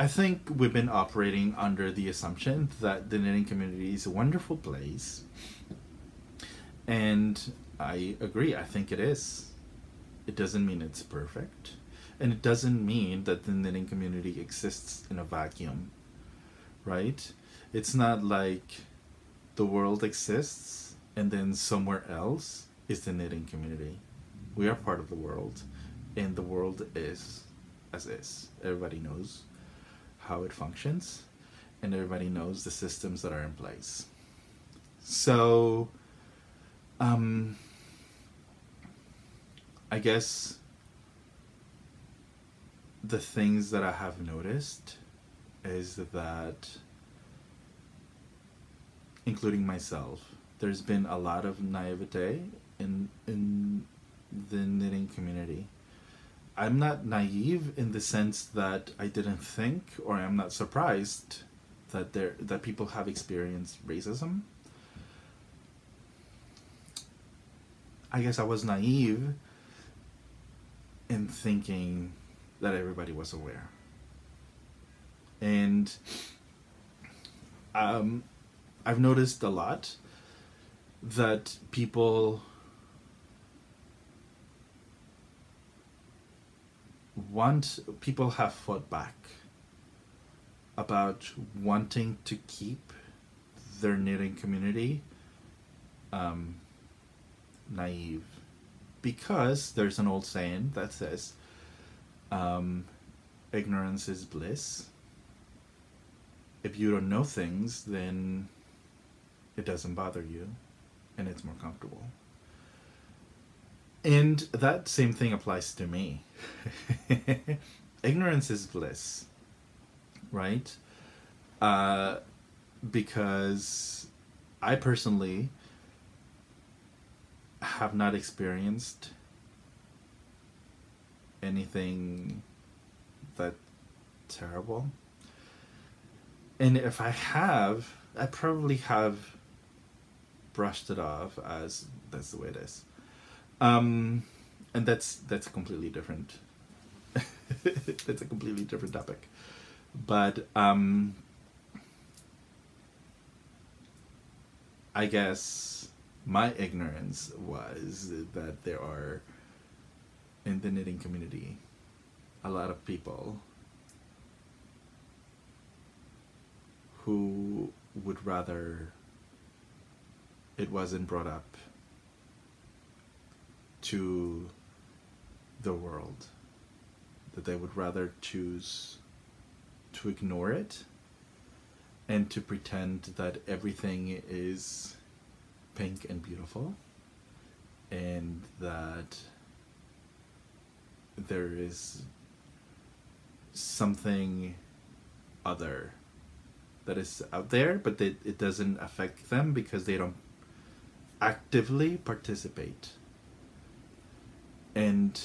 A: think we've been operating under the assumption that the knitting community is a wonderful place. And I agree, I think it is. It doesn't mean it's perfect. And it doesn't mean that the knitting community exists in a vacuum, right? It's not like the world exists and then somewhere else is the knitting community. We are part of the world, and the world is as is. Everybody knows how it functions, and everybody knows the systems that are in place. So, I guess the things that I have noticed is that, including myself, there's been a lot of naivete in the knitting community. I'm not naive in the sense that I didn't think, or I'm not surprised that people have experienced racism. I guess I was naive in thinking that everybody was aware. And I've noticed a lot that people have fought back about wanting to keep their knitting community naive, because there's an old saying that says ignorance is bliss. If you don't know things, then it doesn't bother you and it's more comfortable. And that same thing applies to me. Ignorance is bliss, right? Because I personally have not experienced anything that terrible. And if I have, I probably have brushed it off as that's the way it is. And that's completely different. That's a completely different topic. But I guess my ignorance was that there are, in the knitting community, a lot of people who would rather it wasn't brought up to the world, that they would rather choose to ignore it and to pretend that everything is pink and beautiful, and that there is something other that is out there, but that it doesn't affect them because they don't actively participate. And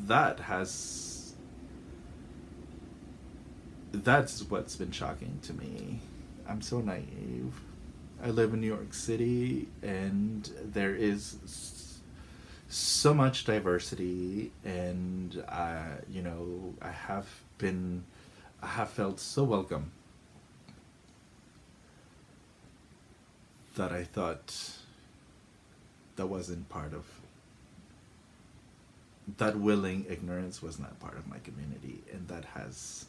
A: that's what's been shocking to me. I'm so naive. I live in New York City, and there is so much diversity, and you know, I have felt so welcome that I thought that wasn't part of, that willing ignorance was not part of my community, and that has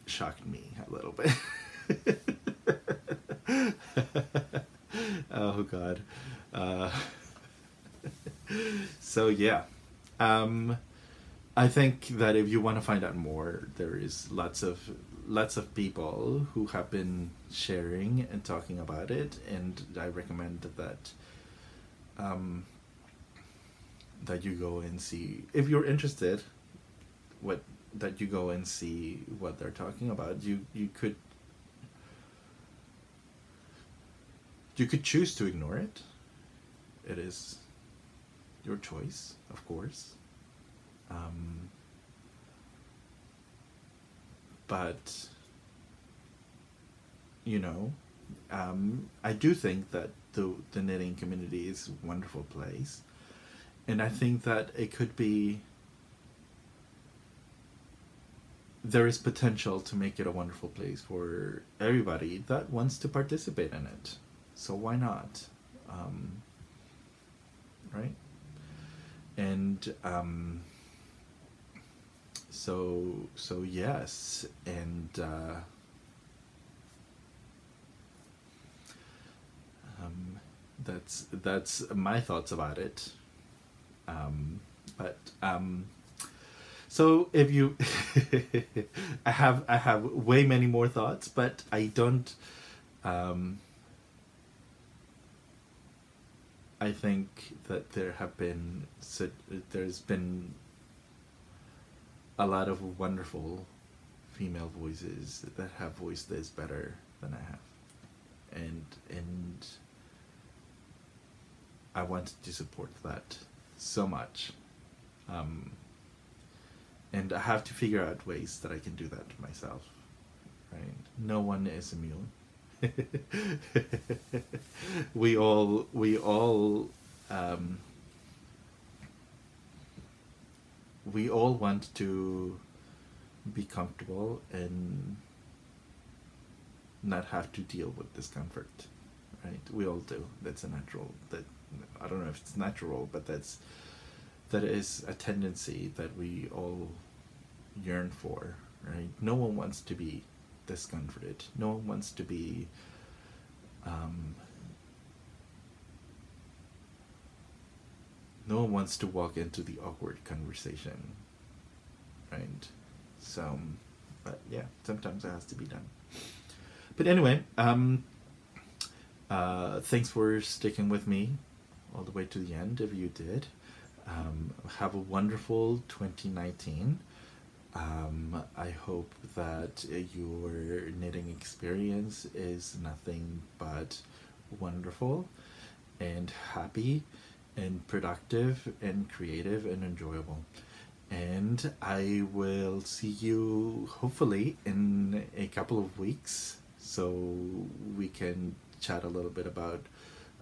A: shocked me a little bit. Oh God. So yeah, I think that if you want to find out more, there is lots of people who have been sharing and talking about it, and I recommend that that you go and see, if you're interested, that you go and see what they're talking about. You could choose to ignore it. It is your choice, of course. But you know, I do think that the knitting community is a wonderful place, and I think that it could be, there is potential to make it a wonderful place for everybody that wants to participate in it. So why not? Right? And so yes, and that's my thoughts about it. So if you I have way many more thoughts, but I don't I think that there's been a lot of wonderful female voices that have voiced this better than I have, and I wanted to support that so much, and I have to figure out ways that I can do that myself, right? No one is immune. we all want to be comfortable and not have to deal with discomfort, right? We all do. That's a natural, that I don't know if it's natural, but that is a tendency that we all yearn for, right? No one wants to be discomforted. No one wants to be no one wants to walk into the awkward conversation, right? So, but yeah, sometimes it has to be done. But anyway, thanks for sticking with me all the way to the end, if you did. Have a wonderful 2019. I hope that your knitting experience is nothing but wonderful and happy and productive and creative and enjoyable. And I will see you hopefully in a couple of weeks, so we can chat a little bit about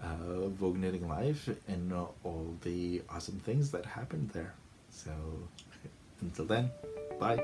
A: Vogue Knitting Live and all the awesome things that happened there. So until then, bye.